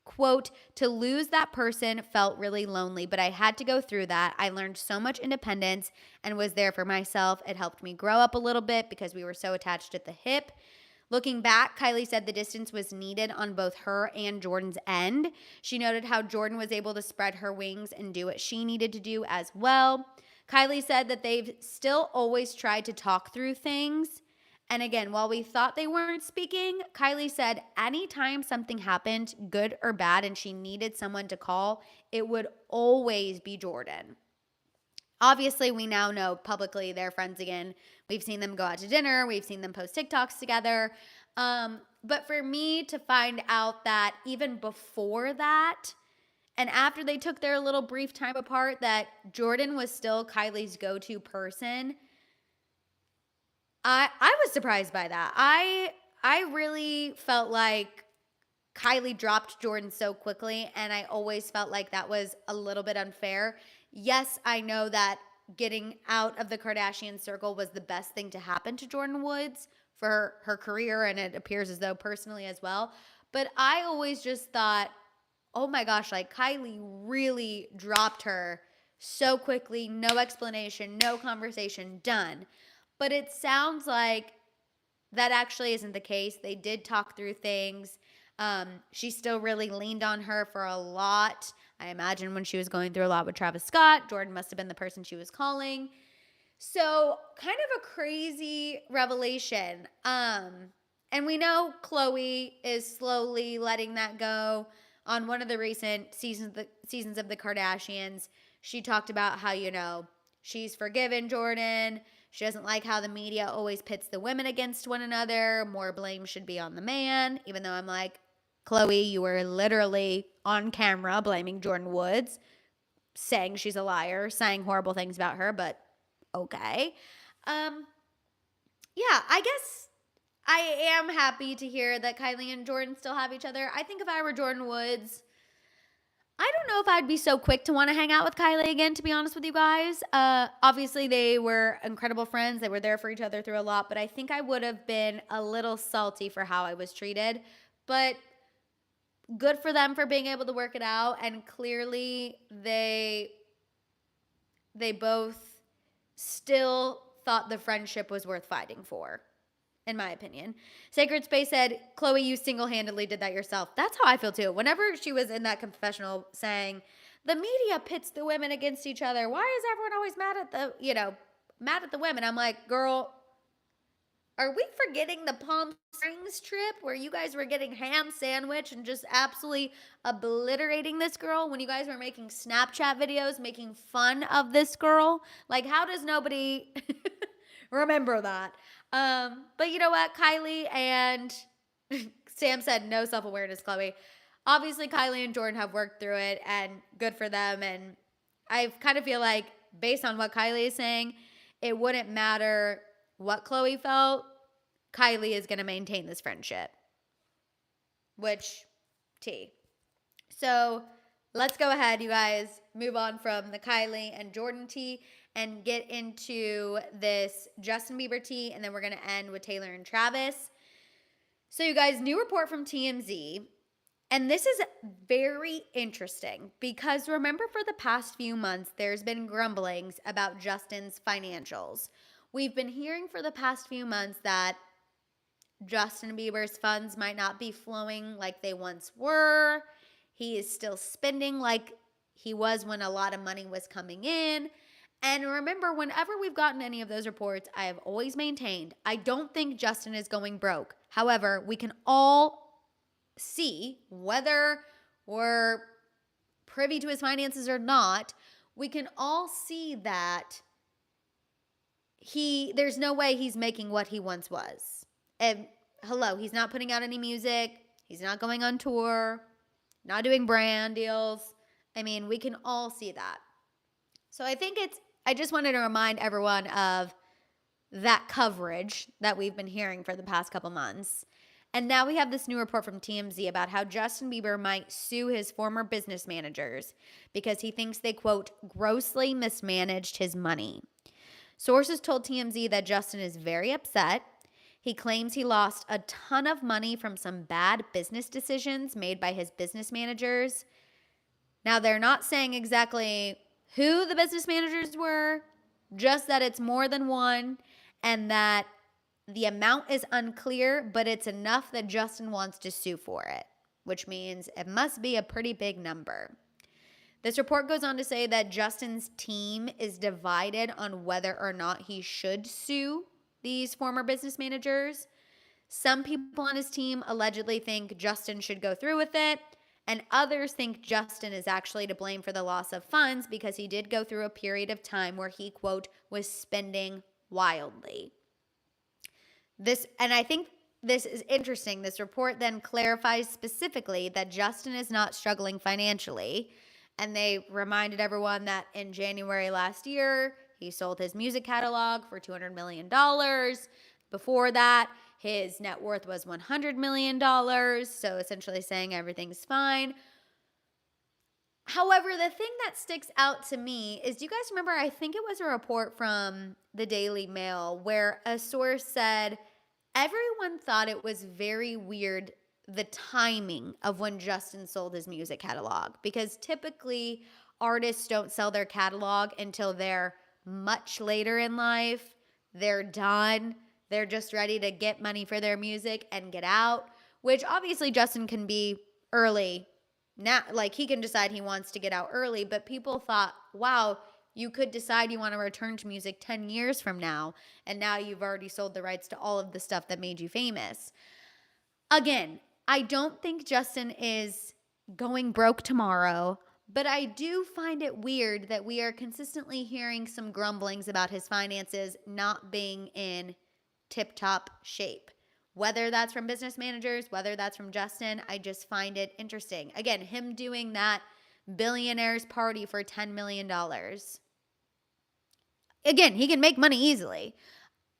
quote, to lose that person felt really lonely, but I had to go through that. I learned so much independence and was there for myself. It helped me grow up a little bit because we were so attached at the hip. Looking back, Kylie said the distance was needed on both her and Jordyn's end. She noted how Jordyn was able to spread her wings and do what she needed to do as well. Kylie said that they've still always tried to talk through things. And again, while we thought they weren't speaking, Kylie said anytime something happened, good or bad, and she needed someone to call, it would always be Jordyn. Obviously, we now know publicly they're friends again. We've seen them go out to dinner. We've seen them post TikToks together. But for me to find out that even before that, and after they took their little brief time apart, that Jordyn was still Kylie's go-to person, I was surprised by that. I really felt like Kylie dropped Jordyn so quickly, and I always felt like that was a little bit unfair. Yes, I know that getting out of the Kardashian circle was the best thing to happen to Jordyn Woods for her career, and it appears as though personally as well. But I always just thought, oh my gosh, like Kylie really dropped her so quickly, no explanation, no conversation, done. But it sounds like that actually isn't the case. They did talk through things. She still really leaned on her for a lot. I imagine when she was going through a lot with Travis Scott, Jordyn must have been the person she was calling. So kind of a crazy revelation. And we know Khloe is slowly letting that go. On one of the recent seasons of the Kardashians, she talked about how, she's forgiven Jordyn. She doesn't like how the media always pits the women against one another. More blame should be on the man, even though I'm like, Khloe, you were literally on camera blaming Jordyn Woods, saying she's a liar, saying horrible things about her, but okay. Yeah, I guess I am happy to hear that Kylie and Jordyn still have each other. I think if I were Jordyn Woods, I don't know if I'd be so quick to want to hang out with Kylie again, to be honest with you guys. Obviously, they were incredible friends. They were there for each other through a lot, but I think I would have been a little salty for how I was treated. But good for them for being able to work it out, and clearly they both still thought the friendship was worth fighting for, in my opinion. Sacred Space said, Khloe, you single-handedly did that yourself. That's how I feel too. Whenever she was in that confessional saying, the media pits the women against each other, why is everyone always mad at the women? I'm like, girl, are we forgetting the Palm Springs trip where you guys were getting ham sandwich and just absolutely obliterating this girl when you guys were making Snapchat videos making fun of this girl? Like, how does nobody remember that? But you know what? Kylie and Sam said no self-awareness, Khloe. Obviously, Kylie and Jordyn have worked through it, and good for them. And I kind of feel like, based on what Kylie is saying, it wouldn't matter what Khloe felt. Kylie is going to maintain this friendship. Which, T. So, let's go ahead, you guys. Move on from the Kylie and Jordyn tea and get into this Justin Bieber tea, and then we're going to end with Taylor and Travis. So, you guys, new report from TMZ, and this is very interesting because remember, for the past few months, there's been grumblings about Justin's financials. We've been hearing for the past few months that Justin Bieber's funds might not be flowing like they once were. He is still spending like he was when a lot of money was coming in. And remember, whenever we've gotten any of those reports, I have always maintained, I don't think Justin is going broke. However, we can all see, whether we're privy to his finances or not, we can all see that there's no way he's making what he once was. And hello, he's not putting out any music. He's not going on tour, not doing brand deals. I mean, we can all see that. So I just wanted to remind everyone of that coverage that we've been hearing for the past couple months. And now we have this new report from TMZ about how Justin Bieber might sue his former business managers because he thinks they, quote, grossly mismanaged his money. Sources told TMZ that Justin is very upset. He claims he lost a ton of money from some bad business decisions made by his business managers. Now, they're not saying exactly who the business managers were, just that it's more than one and that the amount is unclear, but it's enough that Justin wants to sue for it, which means it must be a pretty big number. This report goes on to say that Justin's team is divided on whether or not he should sue these former business managers. Some people on his team allegedly think Justin should go through with it, and others think Justin is actually to blame for the loss of funds because he did go through a period of time where he, quote, was spending wildly. And I think this is interesting. This report then clarifies specifically that Justin is not struggling financially. And they reminded everyone that in January last year, he sold his music catalog for $200 million. Before that, His net worth was $100 million, so essentially saying everything's fine. However, the thing that sticks out to me is, do you guys remember, I think it was a report from the Daily Mail where a source said everyone thought it was very weird the timing of when Justin sold his music catalog, because typically artists don't sell their catalog until they're much later in life. They're done. They're just ready to get money for their music and get out, which obviously Justin can be early. Now, like, he can decide he wants to get out early, but people thought, wow, you could decide you want to return to music 10 years from now, and now you've already sold the rights to all of the stuff that made you famous. Again, I don't think Justin is going broke tomorrow, but I do find it weird that we are consistently hearing some grumblings about his finances not being in tip-top shape. Whether that's from business managers, whether that's from Justin, I just find it interesting. Again, him doing that billionaire's party for $10 million. Again, he can make money easily.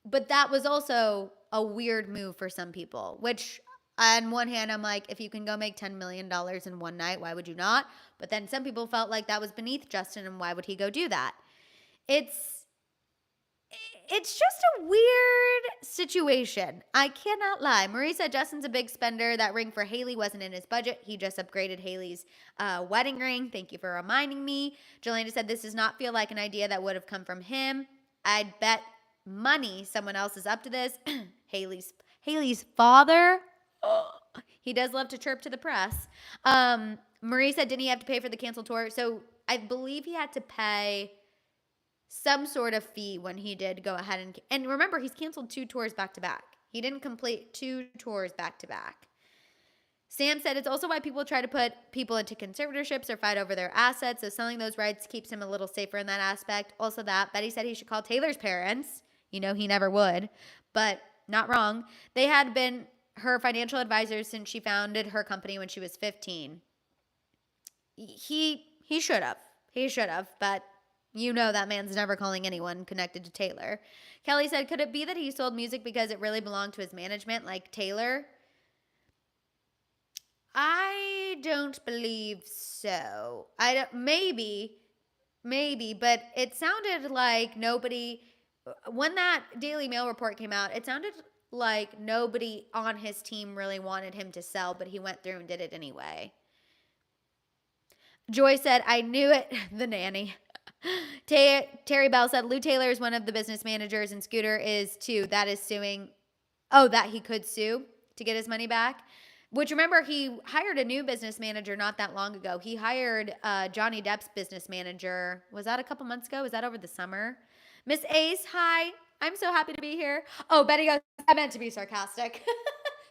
But that was also a weird move for some people, which on one hand, I'm like, if you can go make $10 million in one night, why would you not? But then some people felt like that was beneath Justin, and why would he go do that? It's just a weird situation. I cannot lie. Marie said Justin's a big spender. That ring for Hailey wasn't in his budget. He just upgraded Hailey's wedding ring. Thank you for reminding me. Jelena said this does not feel like an idea that would have come from him. I'd bet money someone else is up to this. Hailey's father. He does love to chirp to the press. Marie said, didn't he have to pay for the canceled tour? So I believe he had to pay some sort of fee when he did go ahead and remember, he's canceled 2 tours back to back. He didn't complete 2 tours back to back. Sam said it's also why people try to put people into conservatorships or fight over their assets, so selling those rights keeps him a little safer in that aspect. Also that, Betty said he should call Taylor's parents. You know, he never would, but not wrong. They had been her financial advisors since she founded her company when she was 15. He should have. He should have, but you know that man's never calling anyone connected to Taylor. Kelly said, could it be that he sold music because it really belonged to his management, like Taylor? I don't believe so. Maybe, but it sounded like nobody, when that Daily Mail report came out, it sounded like nobody on his team really wanted him to sell, but he went through and did it anyway. Joy said, I knew it, the nanny. Terry Bell said, Lou Taylor is one of the business managers, and Scooter is too. That is suing. Oh, that he could sue to get his money back. Which, remember, he hired a new business manager not that long ago. He hired Johnny Depp's business manager. Was that a couple months ago? Was that over the summer? Miss Ace, hi. I'm so happy to be here. Oh, Betty goes, I meant to be sarcastic.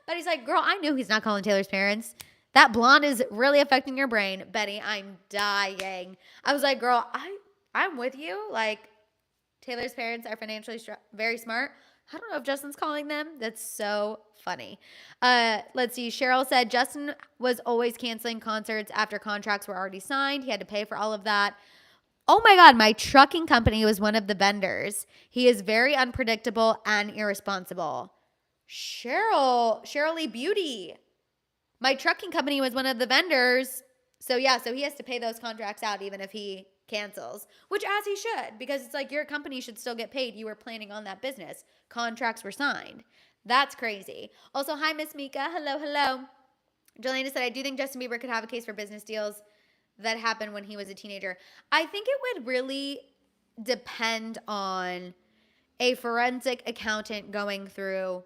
Betty's like, girl, I knew he's not calling Taylor's parents. That blonde is really affecting your brain. Betty, I'm dying. I was like, girl, I'm with you. Like, Taylor's parents are financially very smart. I don't know if Justin's calling them. That's so funny. Let's see. Cheryl said Justin was always canceling concerts after contracts were already signed. He had to pay for all of that. Oh my God, my trucking company was one of the vendors. He is very unpredictable and irresponsible. Cheryl Lee Beauty. My trucking company was one of the vendors. So he has to pay those contracts out even if he cancels, which as he should, because it's like your company should still get paid. You were planning on that business. Contracts were signed. That's crazy. Also, hi, Miss Mika. Hello. Jelena said, I do think Justin Bieber could have a case for business deals that happened when he was a teenager. I think it would really depend on a forensic accountant going through,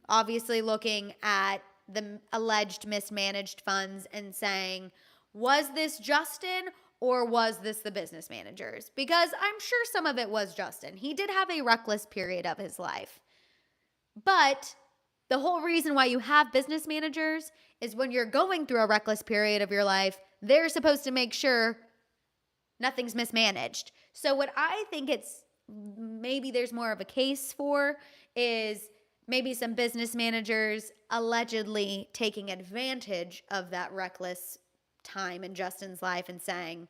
obviously looking at the alleged mismanaged funds and saying, was this Justin or was this the business managers? Because I'm sure some of it was Justin. He did have a reckless period of his life. But the whole reason why you have business managers is when you're going through a reckless period of your life, they're supposed to make sure nothing's mismanaged. So what I think maybe there's more of a case for is maybe some business managers allegedly taking advantage of that reckless time in Justin's life and saying,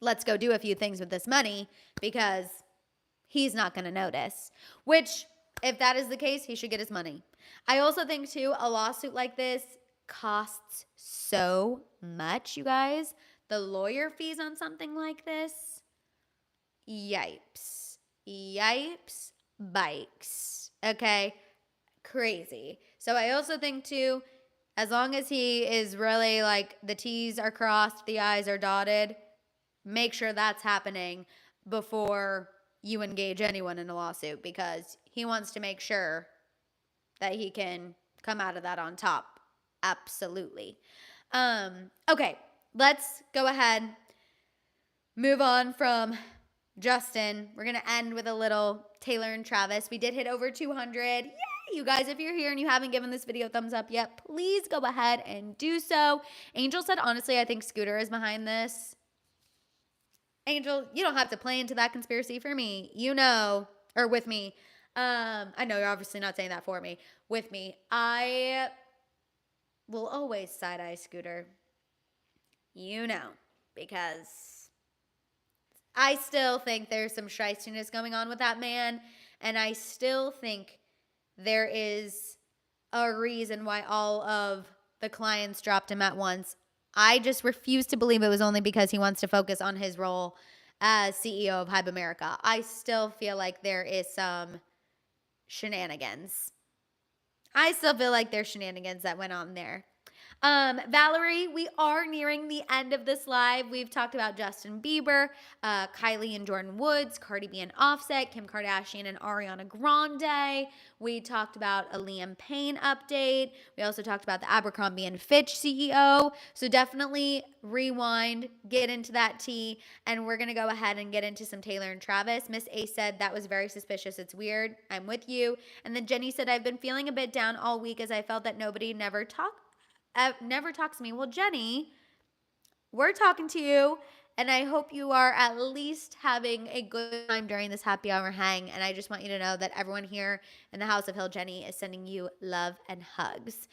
let's go do a few things with this money because he's not going to notice. Which If that is the case, he should get his money. I also think, too, a lawsuit like this costs so much, you guys. The lawyer fees on something like this, yipes. Yipes, bikes. Okay? Crazy. So I also think, too, as long as he is really like the T's are crossed, the I's are dotted, make sure that's happening before you engage anyone in a lawsuit, because he wants to make sure that he can come out of that on top. Absolutely. Okay, let's go ahead, move on from Justin. We're going to end with a little Taylor and Travis. We did hit over 200. Yay! You guys, if you're here and you haven't given this video a thumbs up yet, please go ahead and do so. Angel said, honestly, I think Scooter is behind this. Angel, you don't have to play into that conspiracy for me. You know, or with me. I know you're obviously not saying that for me. With me. I will always side-eye Scooter. You know, because I still think there's some shystiness going on with that man, and I still think there is a reason why all of the clients dropped him at once. I just refuse to believe it was only because he wants to focus on his role as CEO of Hype America. I still feel like there is some shenanigans. I still feel like there's shenanigans that went on there. Valerie, we are nearing the end of this live. We've talked about Justin Bieber, Kylie and Jordyn Woods, Cardi B and Offset, Kim Kardashian and Ariana Grande. We talked about a Liam Payne update. We also talked about the Abercrombie and Fitch CEO. So definitely rewind, get into that tea, and we're going to go ahead and get into some Taylor and Travis. Miss A said that was very suspicious. It's weird. I'm with you. And then Jenny said, I've been feeling a bit down all week as I felt that nobody never talks to me. Well, Jenny, we're talking to you, and I hope you are at least having a good time during this happy hour hang. And I just want you to know that everyone here in the House of Hill Jenny is sending you love and hugs.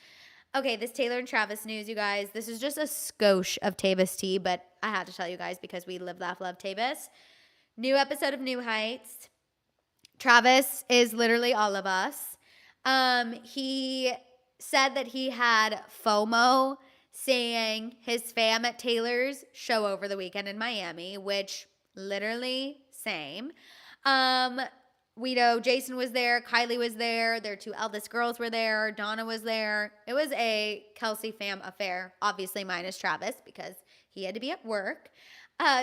Okay, this Taylor and Travis news, you guys. This is just a skosh of Tavis tea, but I had to tell you guys because we live, laugh, love Tavis. New episode of New Heights. Travis is literally all of us. He said that he had FOMO saying his fam at Taylor's show over the weekend in Miami, which literally same. We know Jason was there, Kylie was there, their two eldest girls were there, Donna was there. It was a Kelsey fam affair, obviously minus Travis because he had to be at work.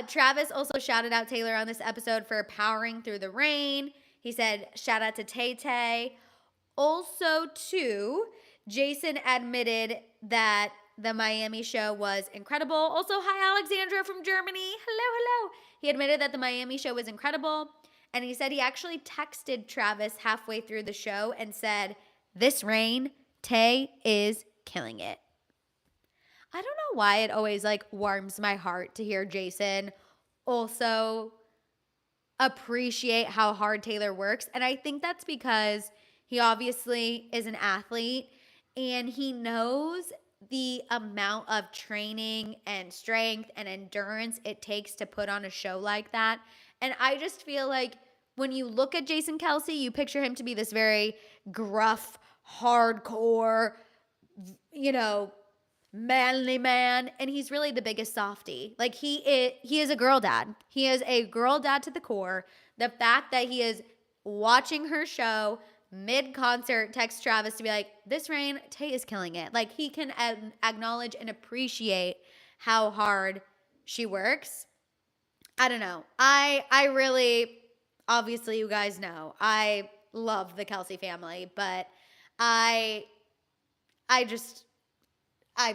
Travis also shouted out Taylor on this episode for powering through the rain. He said, shout out to Tay Tay. Also, too, Jason admitted that the Miami show was incredible. Also, hi, Alexandra from Germany. Hello. He admitted that the Miami show was incredible. And he said he actually texted Travis halfway through the show and said, this rain, Tay is killing it. I don't know why it always warms my heart to hear Jason also appreciate how hard Taylor works. And I think that's because he obviously is an athlete and he knows the amount of training and strength and endurance it takes to put on a show like that. And I just feel like when you look at Jason Kelsey, you picture him to be this very gruff, hardcore, manly man, and he's really the biggest softie. He is a girl dad. He is a girl dad to the core. The fact that he is watching her show mid-concert, text Travis to be like, this rain, Tay is killing it. He can acknowledge and appreciate how hard she works. I don't know. I really, obviously you guys know, I love the Kelsey family, but I'm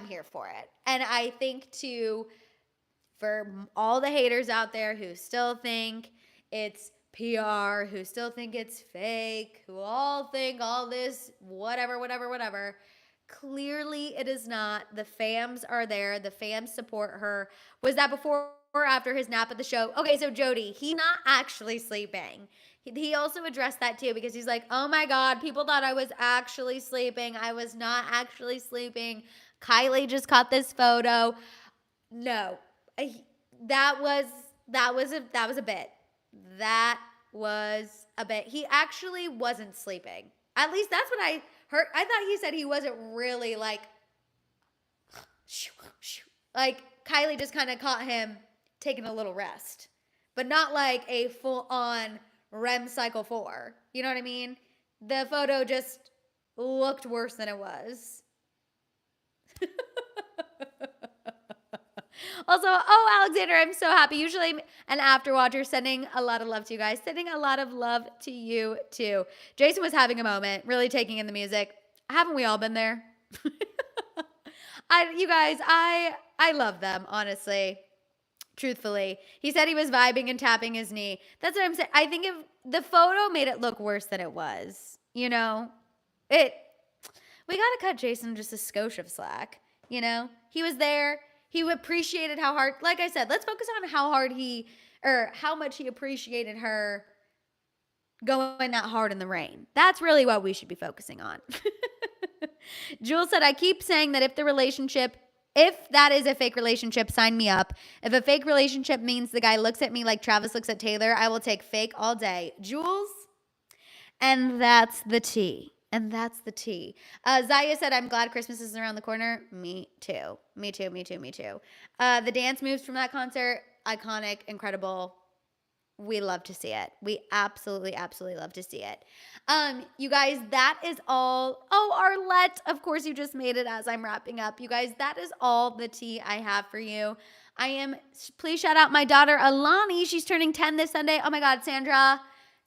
here for it. And I think too, for all the haters out there who still think it's PR, who still think it's fake, who all think all this, whatever. Clearly it is not. The fams are there. The fams support her. Was that before or after his nap at the show? Okay, so Jody, he's not actually sleeping. He also addressed that too because he's like, oh my God, people thought I was actually sleeping. I was not actually sleeping. Kylie just caught this photo. No, that was a bit. That was a bit. He actually wasn't sleeping. At least that's what I heard. I thought he said he wasn't really like Kylie just kind of caught him taking a little rest, but not like a full on REM cycle 4. You know what I mean? The photo just looked worse than it was. Also, Alexander, I'm so happy. Usually an after watcher, sending a lot of love to you guys. Sending a lot of love to you too. Jason was having a moment, really taking in the music. Haven't we all been there? You guys, I love them, honestly. Truthfully. He said he was vibing and tapping his knee. That's what I'm saying. I think if the photo made it look worse than it was, we got to cut Jason just a skosh of slack, He was there. He appreciated how hard, like I said, let's focus on how much he appreciated her going that hard in the rain. That's really what we should be focusing on. Jules said, I keep saying that if that is a fake relationship, sign me up. If a fake relationship means the guy looks at me like Travis looks at Taylor, I will take fake all day. Jules, and that's the tea. Zaya said, I'm glad Christmas is around the corner. Me too. The dance moves from that concert, iconic, incredible. We love to see it. We absolutely, absolutely love to see it. You guys, that is all. Oh, Arlette, of course you just made it as I'm wrapping up. You guys, that is all the tea I have for you. Please shout out my daughter, Alani. She's turning 10 this Sunday. Oh my God, Sandra.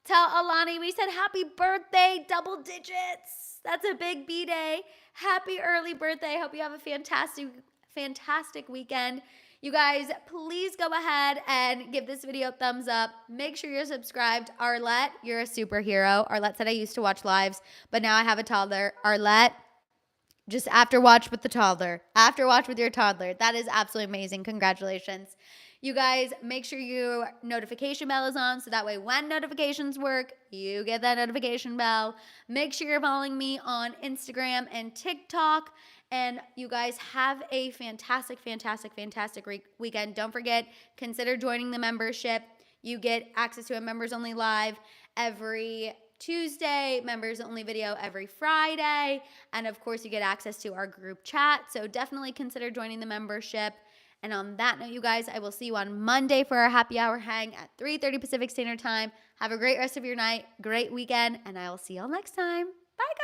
Tell Alani we said happy birthday, double digits. That's a big B-day. Happy early birthday. Hope you have a fantastic weekend. You guys, please go ahead and give this video a thumbs up. Make sure you're subscribed. Arlette, you're a superhero. Arlette said I used to watch lives, but now I have a toddler. Arlette, just after watch with the toddler. After watch with your toddler. That is absolutely amazing. Congratulations. You guys, make sure your notification bell is on so that way when notifications work, you get that notification bell. Make sure you're following me on Instagram and TikTok. And you guys have a fantastic weekend. Don't forget, consider joining the membership. You get access to a members only live every Tuesday, members only video every Friday. And of course, you get access to our group chat. So definitely consider joining the membership. And on that note, you guys, I will see you on Monday for our happy hour hang at 3:30 Pacific Standard Time. Have a great rest of your night, great weekend, and I will see y'all next time. Bye, guys.